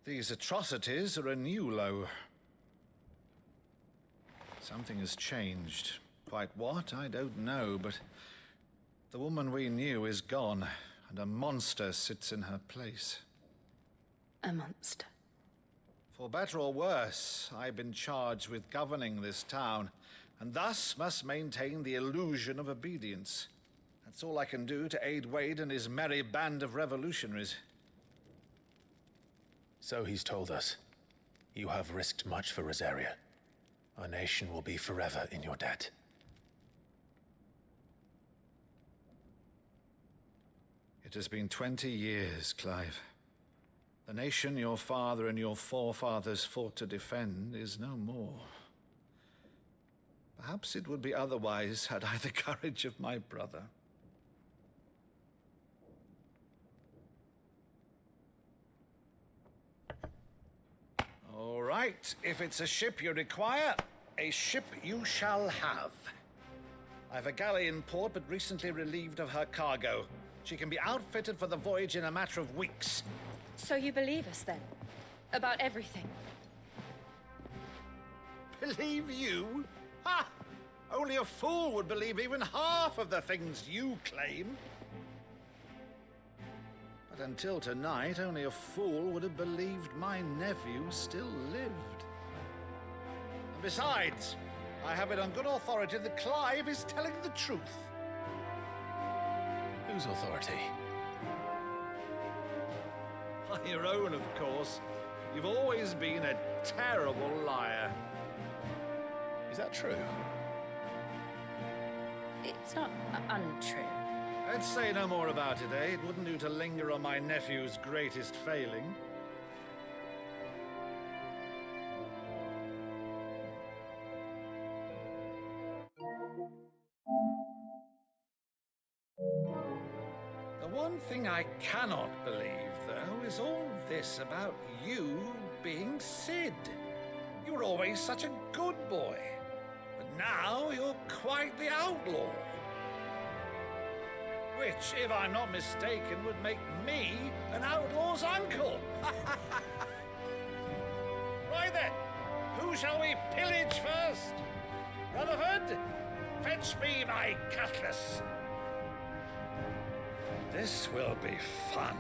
these atrocities are a new low. Something has changed. Quite what, I don't know, but the woman we knew is gone, and a monster sits in her place. A monster? For better or worse, I've been charged with governing this town, and thus must maintain the illusion of obedience. That's all I can do to aid Wade and his merry band of revolutionaries. So he's told us. You have risked much for Rosaria. Our nation will be forever in your debt. It has been 20 years, Clive. The nation your father and your forefathers fought to defend is no more. Perhaps it would be otherwise had I the courage of my brother. All right, if it's a ship you require, a ship you shall have. I've a galley in port, but recently relieved of her cargo. She can be outfitted for the voyage in a matter of weeks. So you believe us, then? About everything? Believe you? Ha! Only a fool would believe even half of the things you claim. But until tonight, only a fool would have believed my nephew still lived. And besides, I have it on good authority that Clive is telling the truth. Whose authority? Your own, of course. You've always been a terrible liar. Is that true? It's not untrue. Let's say no more about it, eh? It wouldn't do to linger on my nephew's greatest failing. The one thing I cannot believe, though, is all this about you being Sid. You were always such a good boy, but now you're quite the outlaw. Which, if I'm not mistaken, would make me an outlaw's uncle. Right then, who shall we pillage first? Rutherford, fetch me my cutlass. This will be fun.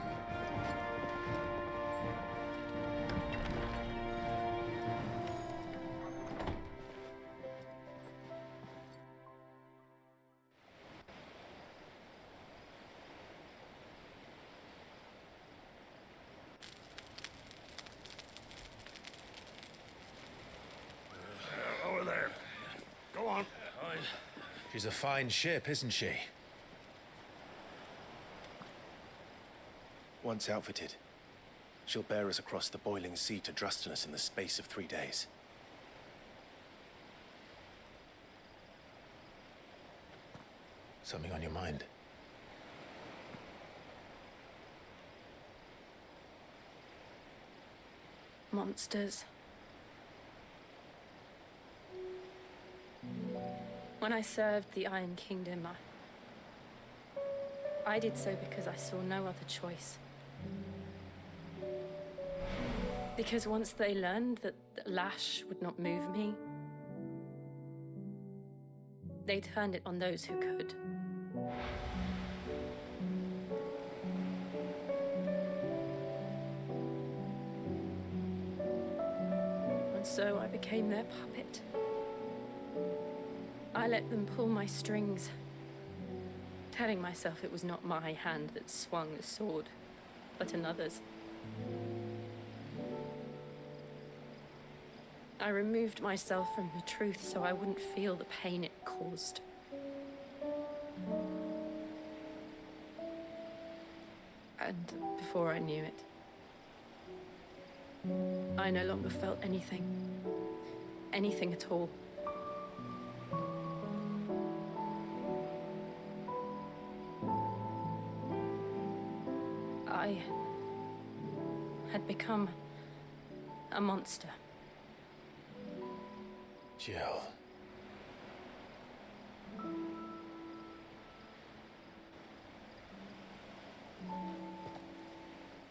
Over there. Go on. She's a fine ship, isn't she? Once outfitted, she'll bear us across the boiling sea to Drustinus in the space of 3 days. Something on your mind? Monsters. When I served the Iron Kingdom, I did so because I saw no other choice. Because once they learned that the lash would not move me, they turned it on those who could. And so I became their puppet. I let them pull my strings, telling myself it was not my hand that swung the sword, but another's. I removed myself from the truth so I wouldn't feel the pain it caused. And before I knew it, I no longer felt anything. Anything at all. I had become a monster. Jill.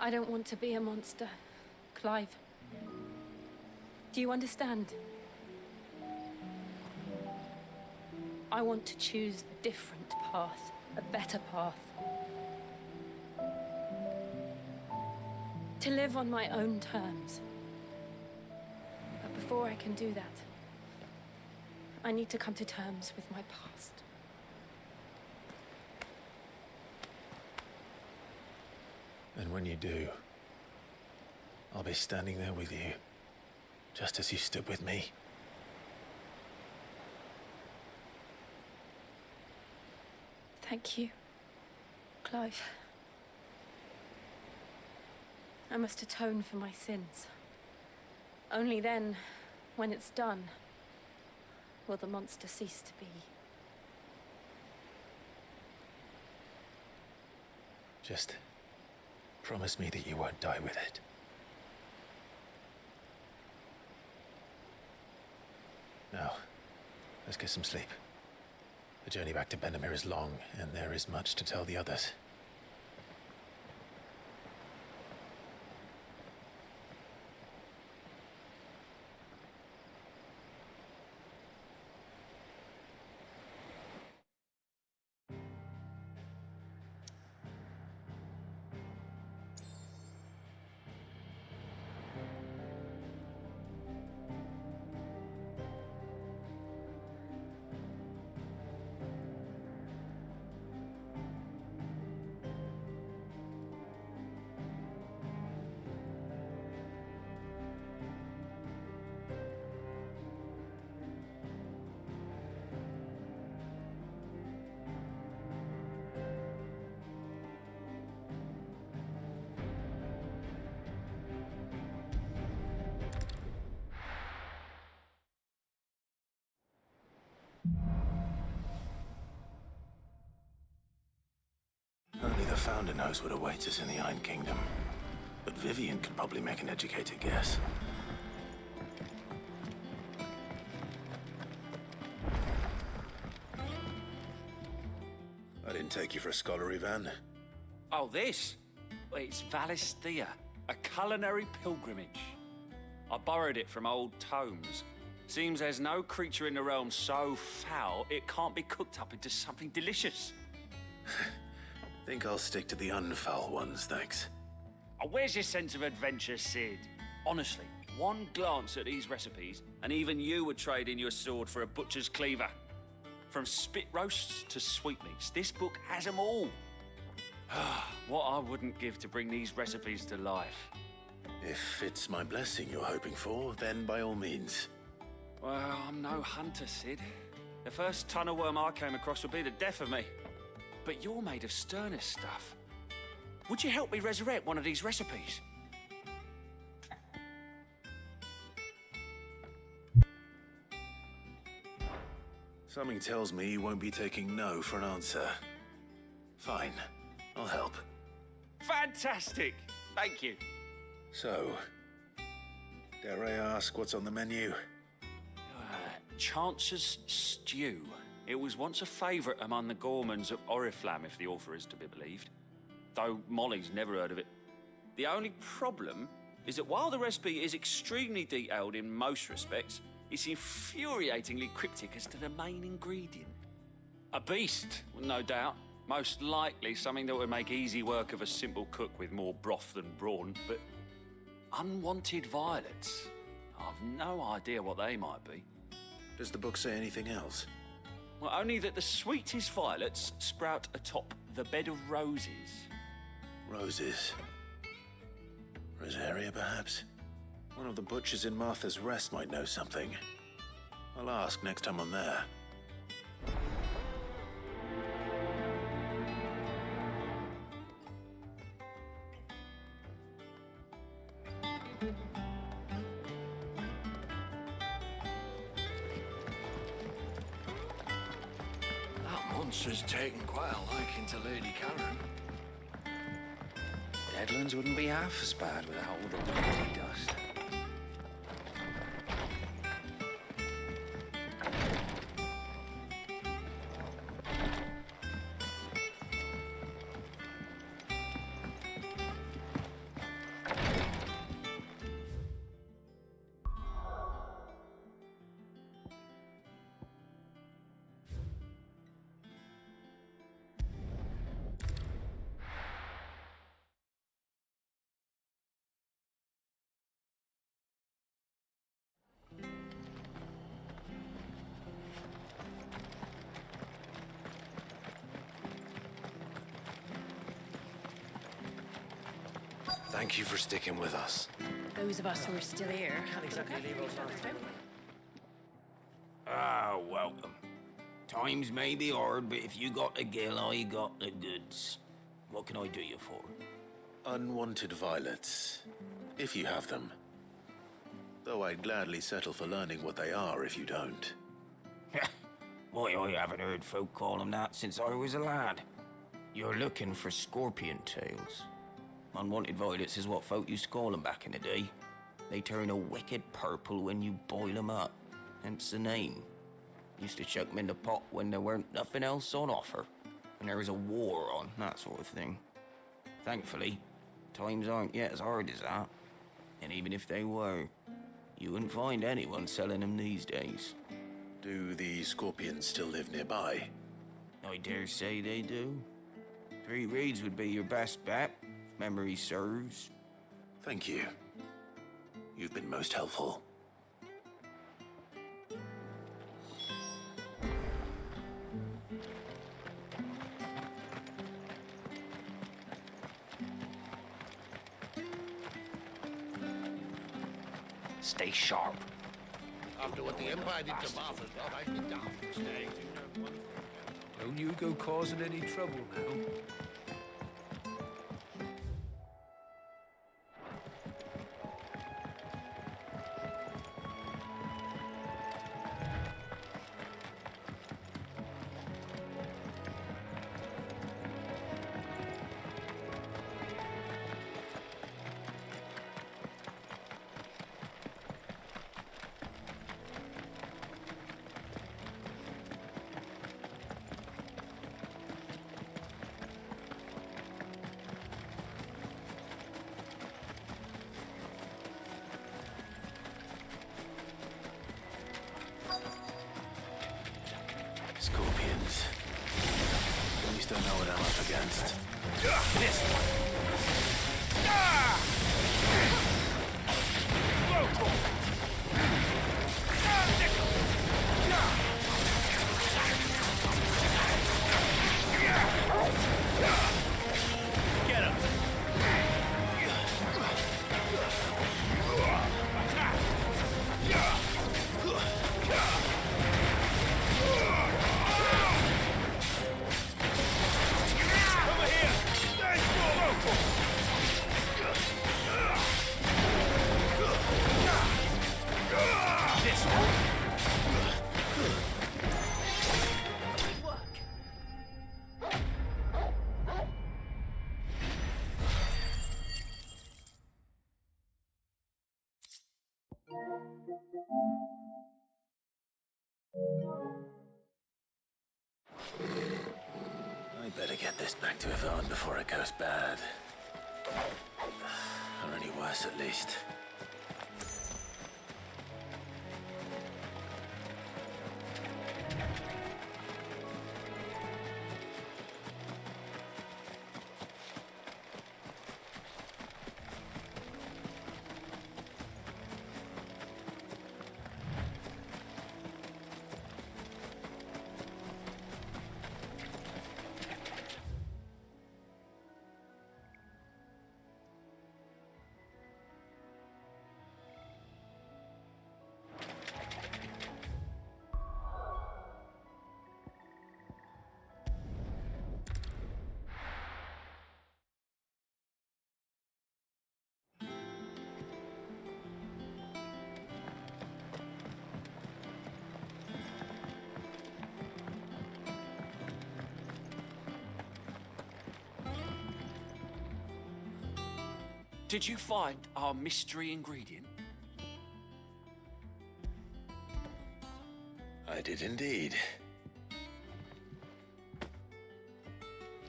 I don't want to be a monster, Clive. Do you understand? I want to choose a different path, a better path. To live on my own terms. But before I can do that, I need to come to terms with my past. And when you do, I'll be standing there with you, just as you stood with me. Thank you, Clive. I must atone for my sins. Only then, when it's done, will the monster cease to be. Just promise me that you won't die with it. Now, let's get some sleep. The journey back to Benamir is long, and there is much to tell the others. Only the Founder knows what awaits us in the Iron Kingdom. But Vivian could probably make an educated guess. I didn't take you for a scholar, Ivan. Oh, this? It's Valisthea, a culinary pilgrimage. I borrowed it from old tomes. Seems there's no creature in the realm so foul it can't be cooked up into something delicious. Think I'll stick to the unfoul ones, thanks. Oh, where's your sense of adventure, Sid? Honestly, one glance at these recipes, and even you would trade in your sword for a butcher's cleaver. From spit roasts to sweetmeats, this book has them all. What I wouldn't give to bring these recipes to life. If it's my blessing you're hoping for, then by all means. Well, I'm no hunter, Sid. The first tunnel worm I came across would be the death of me. But you're made of sterner stuff. Would you help me resurrect one of these recipes? Something tells me you won't be taking no for an answer. Fine, I'll help. Fantastic! Thank you. So, dare I ask what's on the menu? Chance's Stew. It was once a favourite among the gourmands of Oriflamme, if the author is to be believed. Though Molly's never heard of it. The only problem is that while the recipe is extremely detailed in most respects, it's infuriatingly cryptic as to the main ingredient. A beast, no doubt. Most likely something that would make easy work of a simple cook with more broth than brawn, but unwanted violets. I've no idea what they might be. Does the book say anything else? Well, only that the sweetest violets sprout atop the bed of roses. Roses. Rosaria, perhaps? One of the butchers in Martha's Rest might know something. I'll ask next time I'm there. That monster's taken quite a liking to Lady Karen. Deadlands wouldn't be half as bad without all the dirty dust. Thank you for sticking with us. Those of us who are still here. Can't exactly leave us on. Ah, welcome. Times may be hard, but if you got the gill, I got the goods. What can I do you for? Unwanted violets, if you have them. Though I'd gladly settle for learning what they are if you don't. Why, I haven't heard folk call them that since I was a lad. You're looking for scorpion tails. Unwanted violets is what folk used to call them back in the day. They turn a wicked purple when you boil them up, hence the name. Used to chuck them in the pot when there weren't nothing else on offer, when there was a war on, that sort of thing. Thankfully, times aren't yet as hard as that. And even if they were, you wouldn't find anyone selling them these days. Do the scorpions still live nearby? I dare say they do. 3 Reeds would be your best bet, if memory serves. Thank you. You've been most helpful. Stay sharp. After what the Empire did to Martha's Rest, I'd be down for staying. Don't you go causing any trouble now. least I know what I'm up against. This one. Ah! Get him! Over here! Let's go! This one. I better get this back to Yvonne before it goes bad. Or any worse, at least. Did you find our mystery ingredient? I did indeed.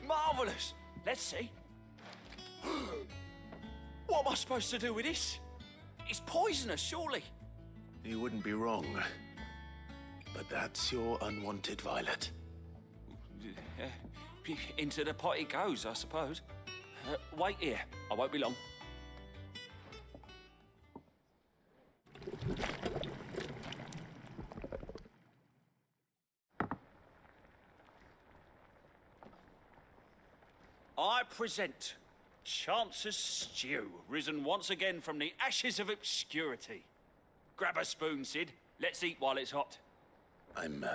Marvellous! Let's see. What am I supposed to do with this? It's poisonous, surely. You wouldn't be wrong. But that's your unwanted violet. Into the pot it goes, I suppose. Wait here. I won't be long. I present Chance's stew, risen once again from the ashes of obscurity. Grab a spoon, Sid. Let's eat while it's hot. I'm,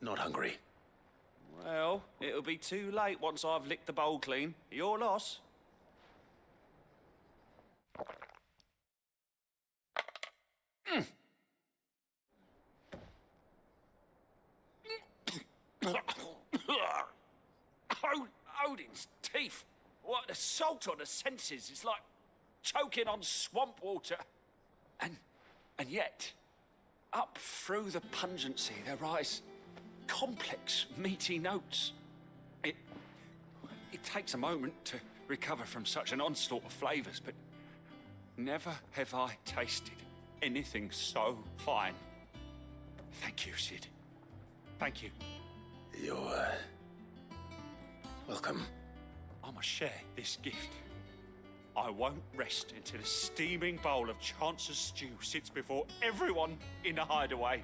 not hungry. Well, it'll be too late once I've licked the bowl clean. Your loss. Odin's teeth. What assault on the senses. It's like choking on swamp water. And yet, up through the pungency, there rise complex, meaty notes. It takes a moment to recover from such an onslaught of flavours, but never have I tasted anything so fine. Thank you, Sid. Thank you. You're, welcome. I must share this gift. I won't rest until a steaming bowl of Chance's stew sits before everyone in the hideaway.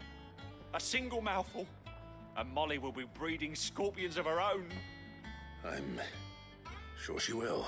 A single mouthful, and Molly will be breeding scorpions of her own. I'm sure she will.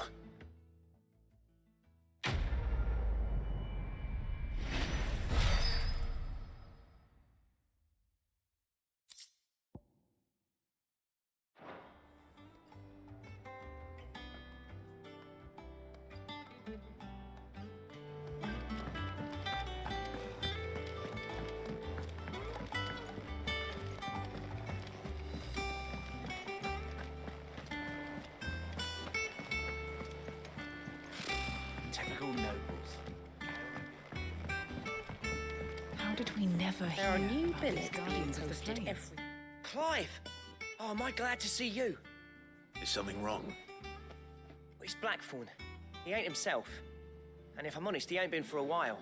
How did we never hear There are new about these billets Guardians being of the posted Flame? every... Clive! Oh, am I glad to see you? Is something wrong? Well, it's Blackthorn. He ain't himself. And if I'm honest, he ain't been for a while.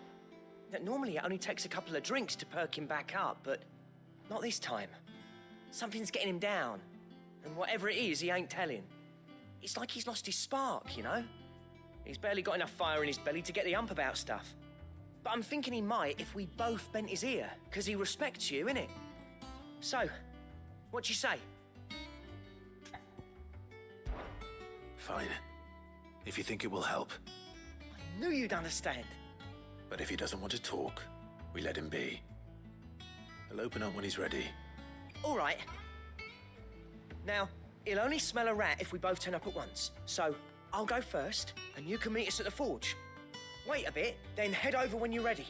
Normally it only takes a couple of drinks to perk him back up, but not this time. Something's getting him down. And whatever it is, he ain't telling. It's like he's lost his spark, you know? He's barely got enough fire in his belly to get the ump about stuff. But I'm thinking he might if we both bent his ear, because he respects you, innit? So, what you say? Fine. If you think it will help. I knew you'd understand. But if he doesn't want to talk, we let him be. He'll open up when he's ready. All right. Now, he'll only smell a rat if we both turn up at once. So, I'll go first, and you can meet us at the forge. Wait a bit, then head over when you're ready.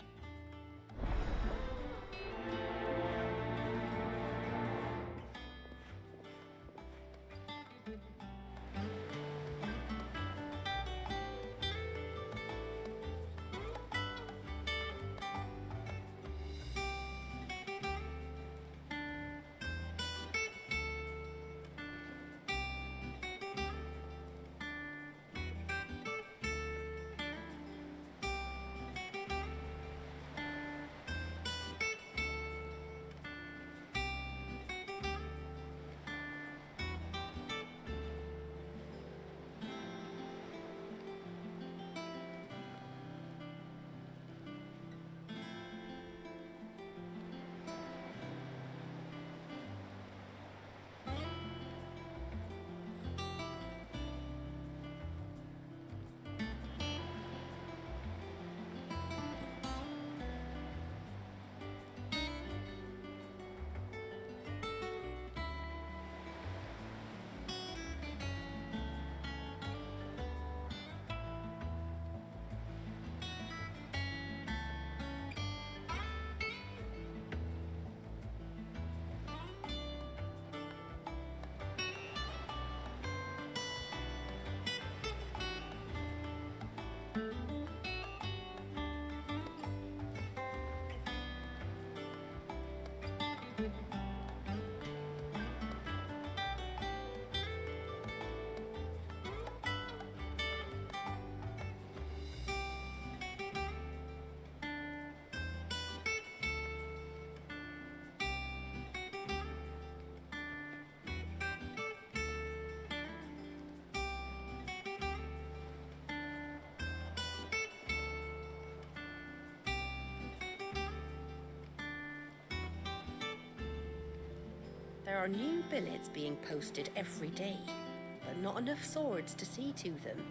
There are new billets being posted every day, but not enough swords to see to them.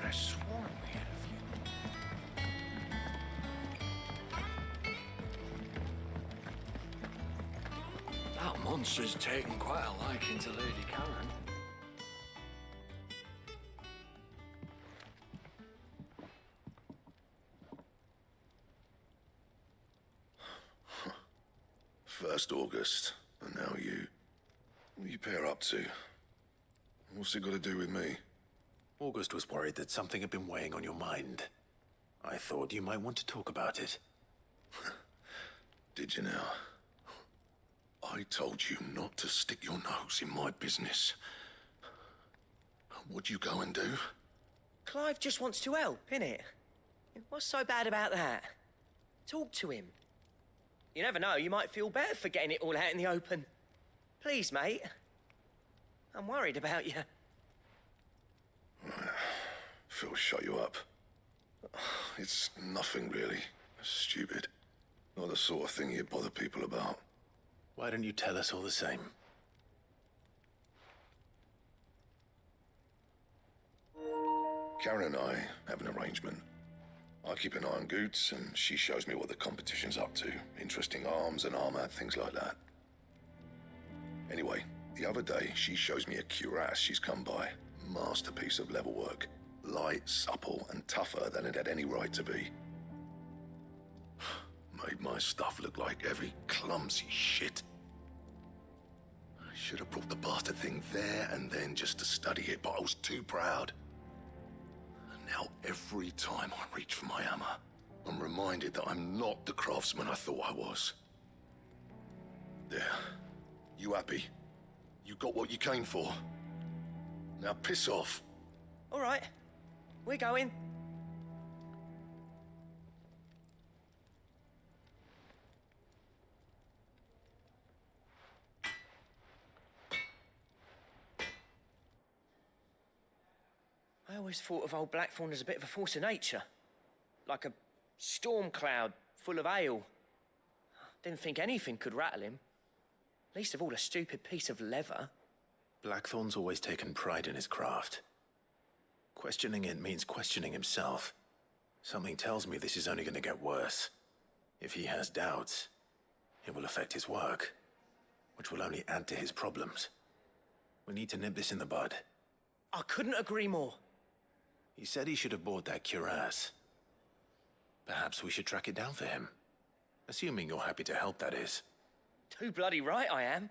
I sworn we had a few. That monster's taken quite a liking to Lady Karen. First August, and now you. What are you pair up to? What's it got to do with me? August was worried that something had been weighing on your mind. I thought you might want to talk about it. Did you now? I told you not to stick your nose in my business. What'd you go and do? Clive just wants to help, innit? What's so bad about that? Talk to him. You never know, you might feel better for getting it all out in the open. Please, mate. I'm worried about you. Phil shut you up. It's nothing really. Stupid. Not the sort of thing you bother people about. Why don't you tell us all the same? Karen and I have an arrangement. I keep an eye on Goots, and she shows me what the competition's up to. Interesting arms and armor, things like that. Anyway, the other day, she shows me a cuirass she's come by. Masterpiece of level work. Light, supple, and tougher than it had any right to be. Made my stuff look like heavy, clumsy shit. I should have brought the bastard thing there and then just to study it, but I was too proud. Now, every time I reach for my hammer, I'm reminded that I'm not the craftsman I thought I was. There. You happy? You got what you came for. Now piss off. All right. We're going. I always thought of old Blackthorn as a bit of a force of nature. Like a storm cloud full of ale. Didn't think anything could rattle him. Least of all a stupid piece of leather. Blackthorn's always taken pride in his craft. Questioning it means questioning himself. Something tells me this is only going to get worse. If he has doubts, it will affect his work, which will only add to his problems. We need to nip this in the bud. I couldn't agree more. He said he should have bought that cuirass. Perhaps we should track it down for him. Assuming you're happy to help, that is. Too bloody right I am.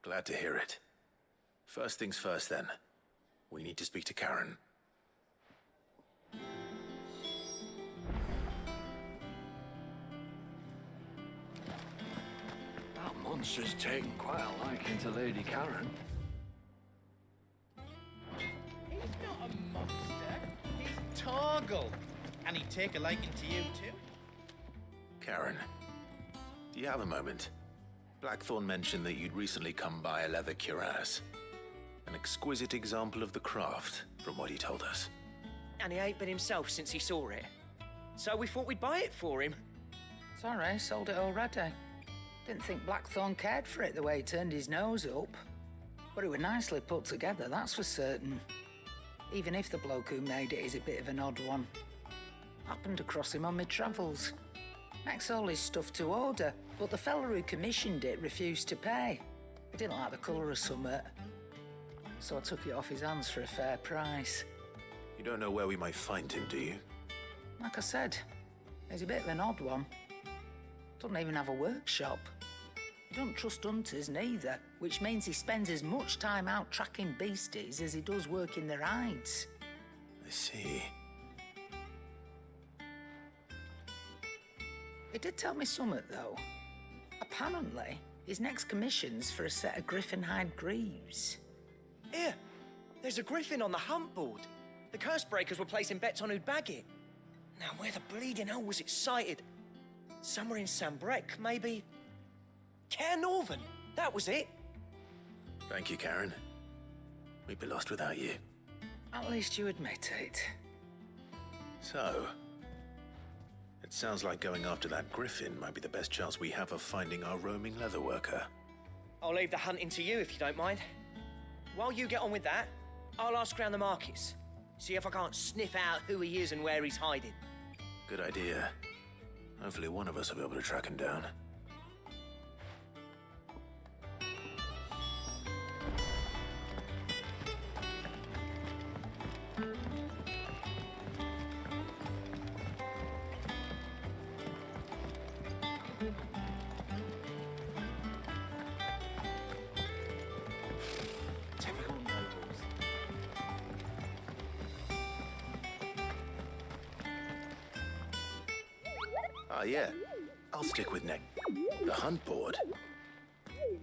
Glad to hear it. First things first, then. We need to speak to Karen. That monster's taken quite a liking to Lady Karen. He's not a monster. He's Torgal. And he'd take a liking to you, too. Karen, do you have a moment? Blackthorn mentioned that you'd recently come by a leather cuirass. An exquisite example of the craft, from what he told us. And he ain't been himself since he saw it. So we thought we'd buy it for him. Sorry, sold it already. Didn't think Blackthorn cared for it the way he turned his nose up. But it was nicely put together, that's for certain. Even if the bloke who made it is a bit of an odd one. Happened across him on my travels. Makes all his stuff to order, but the fella who commissioned it refused to pay. He didn't like the colour of summit. So I took it off his hands for a fair price. You don't know where we might find him, do you? Like I said, he's a bit of an odd one. Doesn't even have a workshop. He don't trust hunters neither, which means he spends as much time out tracking beasties as he does working their hides. I see. He did tell me something, though. Apparently, his next commission's for a set of griffin hide greaves. Here, there's a griffin on the hunt board. The curse breakers were placing bets on who'd bag it. Now, where the bleeding hell was it sighted? Somewhere in Sambrec, maybe? Care Northern, that was it. Thank you, Karen. We'd be lost without you. At least you admit it. So, it sounds like going after that griffin might be the best chance we have of finding our roaming leatherworker. I'll leave the hunting to you if you don't mind. While you get on with that, I'll ask around the markets. See if I can't sniff out who he is and where he's hiding. Good idea. Hopefully one of us will be able to track him down. Typical nobles. Ah, yeah. I'll stick with the hunt board.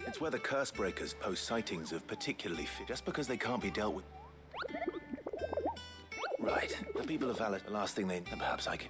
It's where the curse breakers post sightings of particularly just because they can't be dealt with. Right. The people of Valor, the last thing they... Perhaps I can...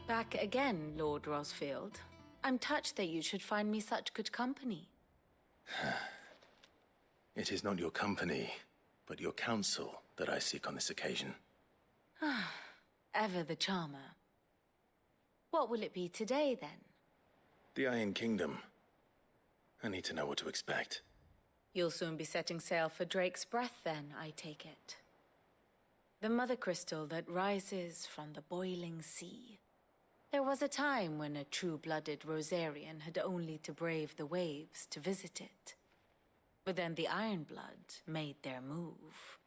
Back again, Lord Rosfield. I'm touched that you should find me such good company. It is not your company, but your counsel that I seek on this occasion. Ever the charmer. What will it be today, then? The Iron Kingdom. I need to know what to expect. You'll soon be setting sail for Drake's Breath, then, I take it. The mother crystal that rises from the boiling sea. There was a time when a true-blooded Rosarian had only to brave the waves to visit it. But then the Ironblood made their move.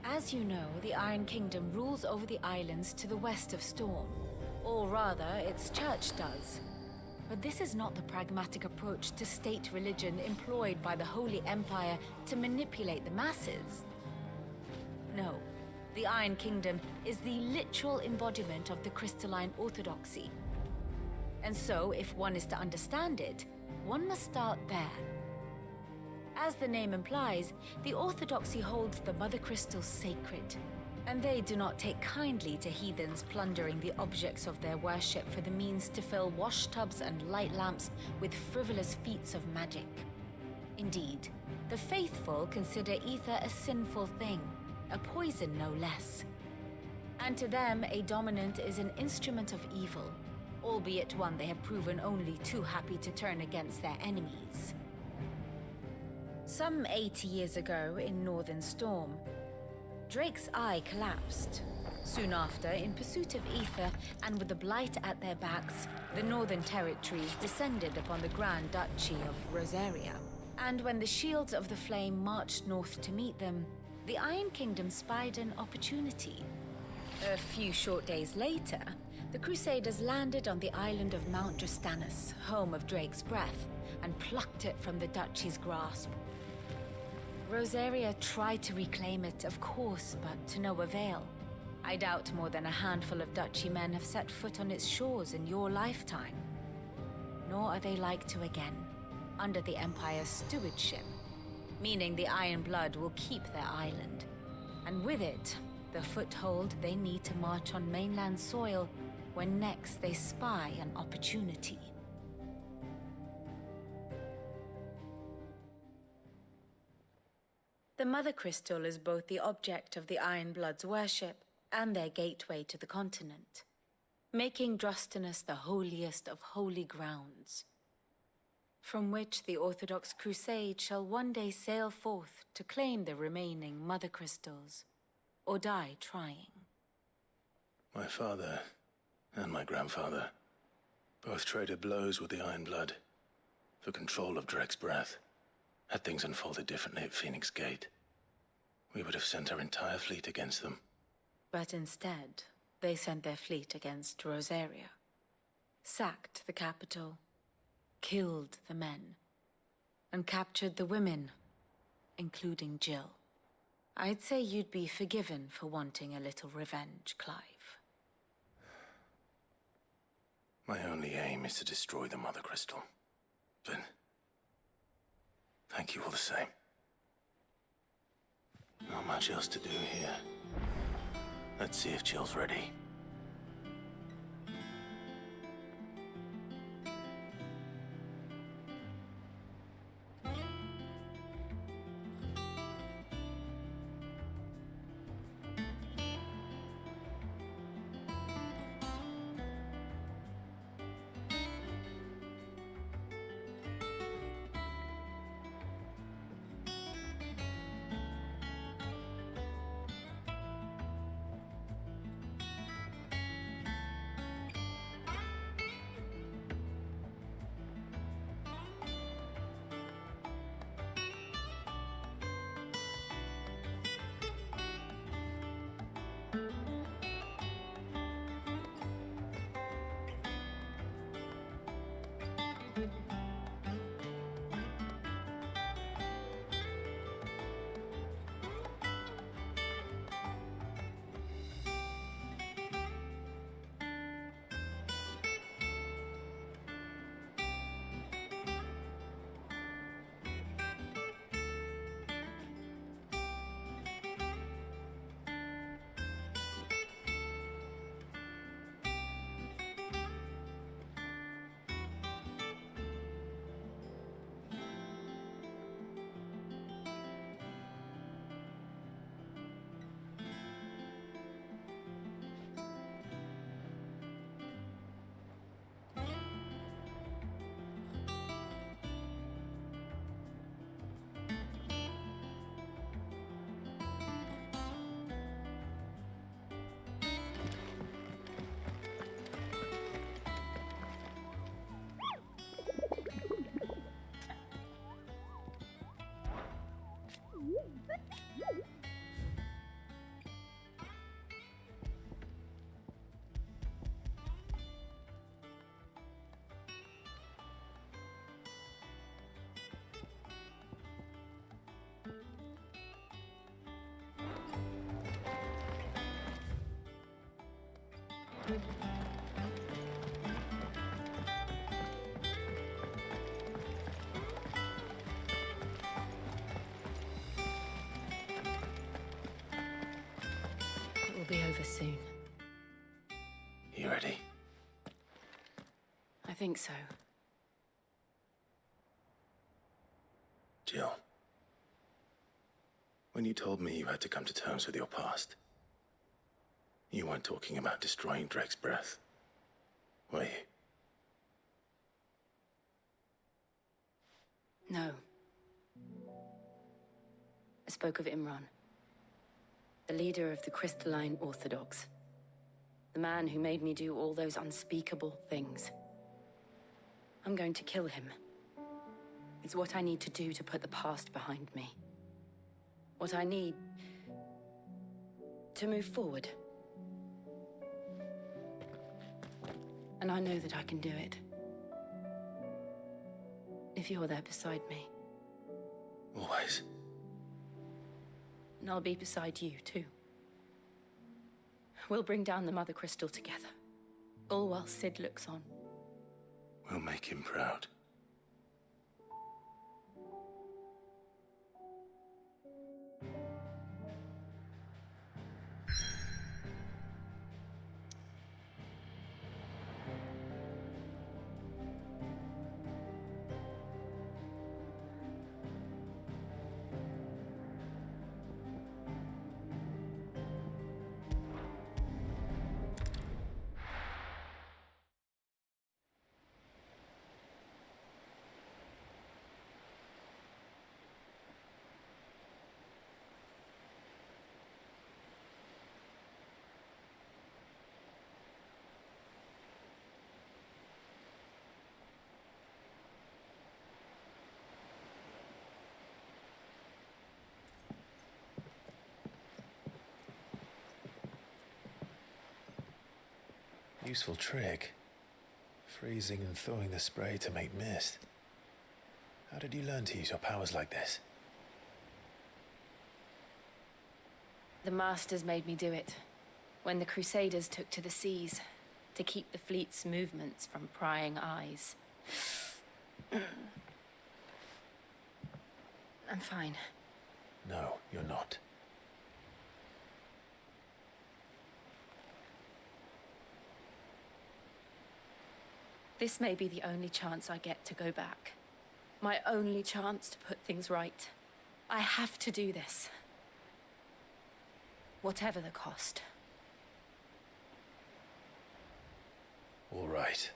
As you know, the Iron Kingdom rules over the islands to the west of Storm. Or rather, its church does. But this is not the pragmatic approach to state religion employed by the Holy Empire to manipulate the masses. No, the Iron Kingdom is the literal embodiment of the crystalline orthodoxy. And so, if one is to understand it, one must start there. As the name implies, the orthodoxy holds the Mother Crystal sacred, and they do not take kindly to heathens plundering the objects of their worship for the means to fill washtubs and light lamps with frivolous feats of magic. Indeed, the faithful consider ether a sinful thing, a poison no less. And to them, a dominant is an instrument of evil, albeit one they have proven only too happy to turn against their enemies. Some 80 years ago, in Northern Storm, Drake's eye collapsed. Soon after, in pursuit of ether and with the blight at their backs, the Northern Territories descended upon the Grand Duchy of Rosaria. And when the Shields of the Flame marched north to meet them, the Iron Kingdom spied an opportunity. A few short days later, the Crusaders landed on the island of Mount Drastanus, home of Drake's Breath, and plucked it from the Duchy's grasp. Rosaria tried to reclaim it, of course, but to no avail. I doubt more than a handful of Duchy men have set foot on its shores in your lifetime. Nor are they like to again, under the Empire's stewardship, meaning the Iron Blood will keep their island, and with it, the foothold they need to march on mainland soil when next they spy an opportunity. The Mother Crystal is both the object of the Ironbloods' worship and their gateway to the continent, making Drostanus the holiest of holy grounds, from which the Orthodox Crusade shall one day sail forth to claim the remaining Mother Crystals, or die trying. My father and my grandfather both traded blows with the Ironblood for control of Drek's breath. Had things unfolded differently at Phoenix Gate, we would have sent our entire fleet against them. But instead, they sent their fleet against Rosaria, sacked the capital, killed the men, and captured the women, including Jill. I'd say you'd be forgiven for wanting a little revenge, Clive. My only aim is to destroy the Mother Crystal. But thank you all the same. Not much else to do here. Let's see if Jill's ready. It will be over soon. You ready? I think so. Jill, when you told me you had to come to terms with your past, you weren't talking about destroying Drek's breath, were you? No. I spoke of Imran, the leader of the Crystalline Orthodox. The man who made me do all those unspeakable things. I'm going to kill him. It's what I need to do to put the past behind me. What I need to move forward. And I know that I can do it. If you're there beside me. Always. And I'll be beside you, too. We'll bring down the Mother Crystal together. All while Sid looks on. We'll make him proud. Useful trick. Freezing and thawing the spray to make mist. How did you learn to use your powers like this? The Masters made me do it. When the Crusaders took to the seas, to keep the fleet's movements from prying eyes. I'm fine. No, you're not. This may be the only chance I get to go back. My only chance to put things right. I have to do this. Whatever the cost. All right.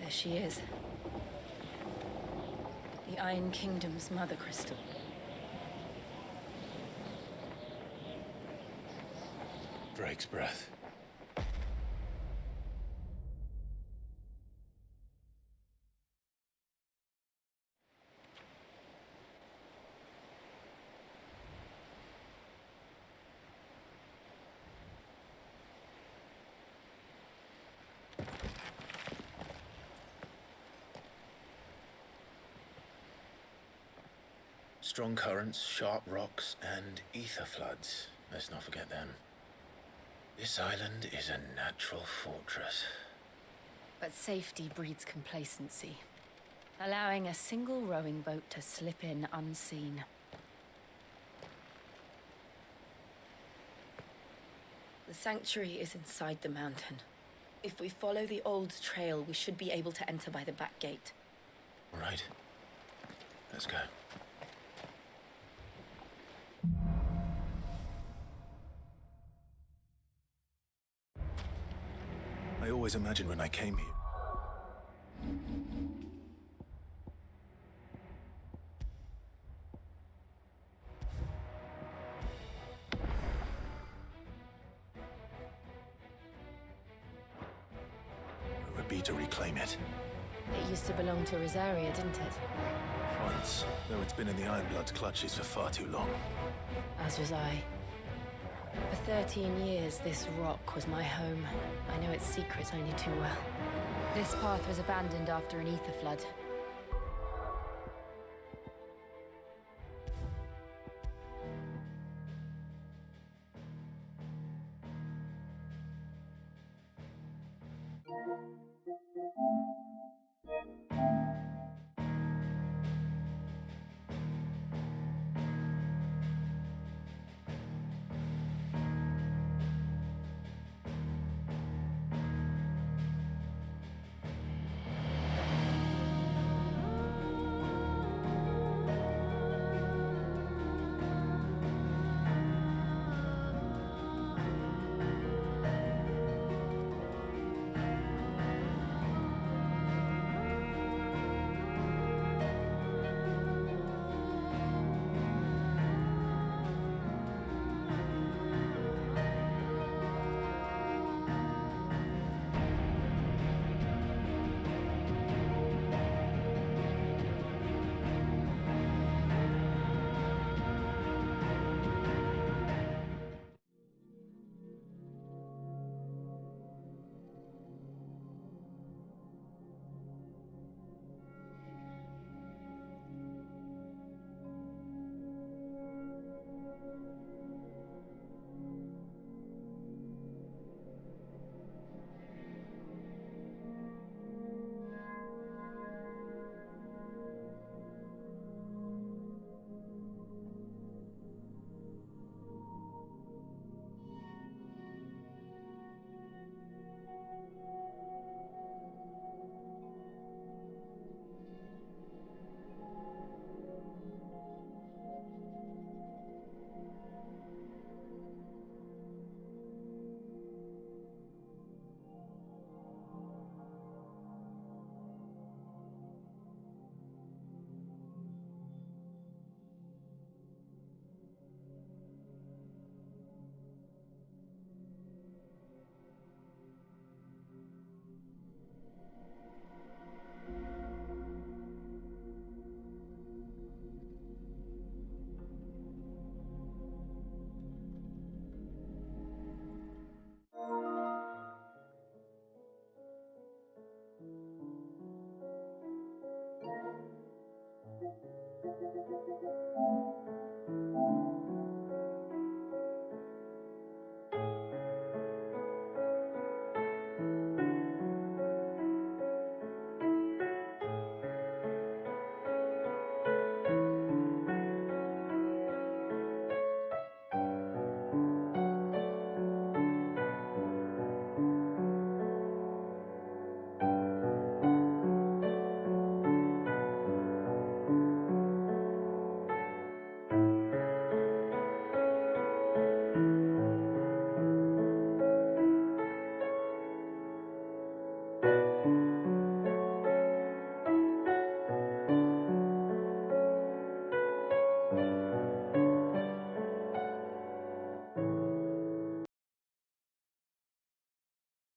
There she is. The Iron Kingdom's mother crystal. Drake's breath. Strong currents, sharp rocks, and ether floods. Let's not forget them. This island is a natural fortress. But safety breeds complacency, allowing a single rowing boat to slip in unseen. The sanctuary is inside the mountain. If we follow the old trail, we should be able to enter by the back gate. All right. Let's go. I always imagined when I came here. It would be to reclaim it. It used to belong to Rosaria, didn't it? Once, though it's been in the Ironblood's clutches for far too long. As was I. For 13 years, this rock was my home. I know its secrets only too well. This path was abandoned after an ether flood.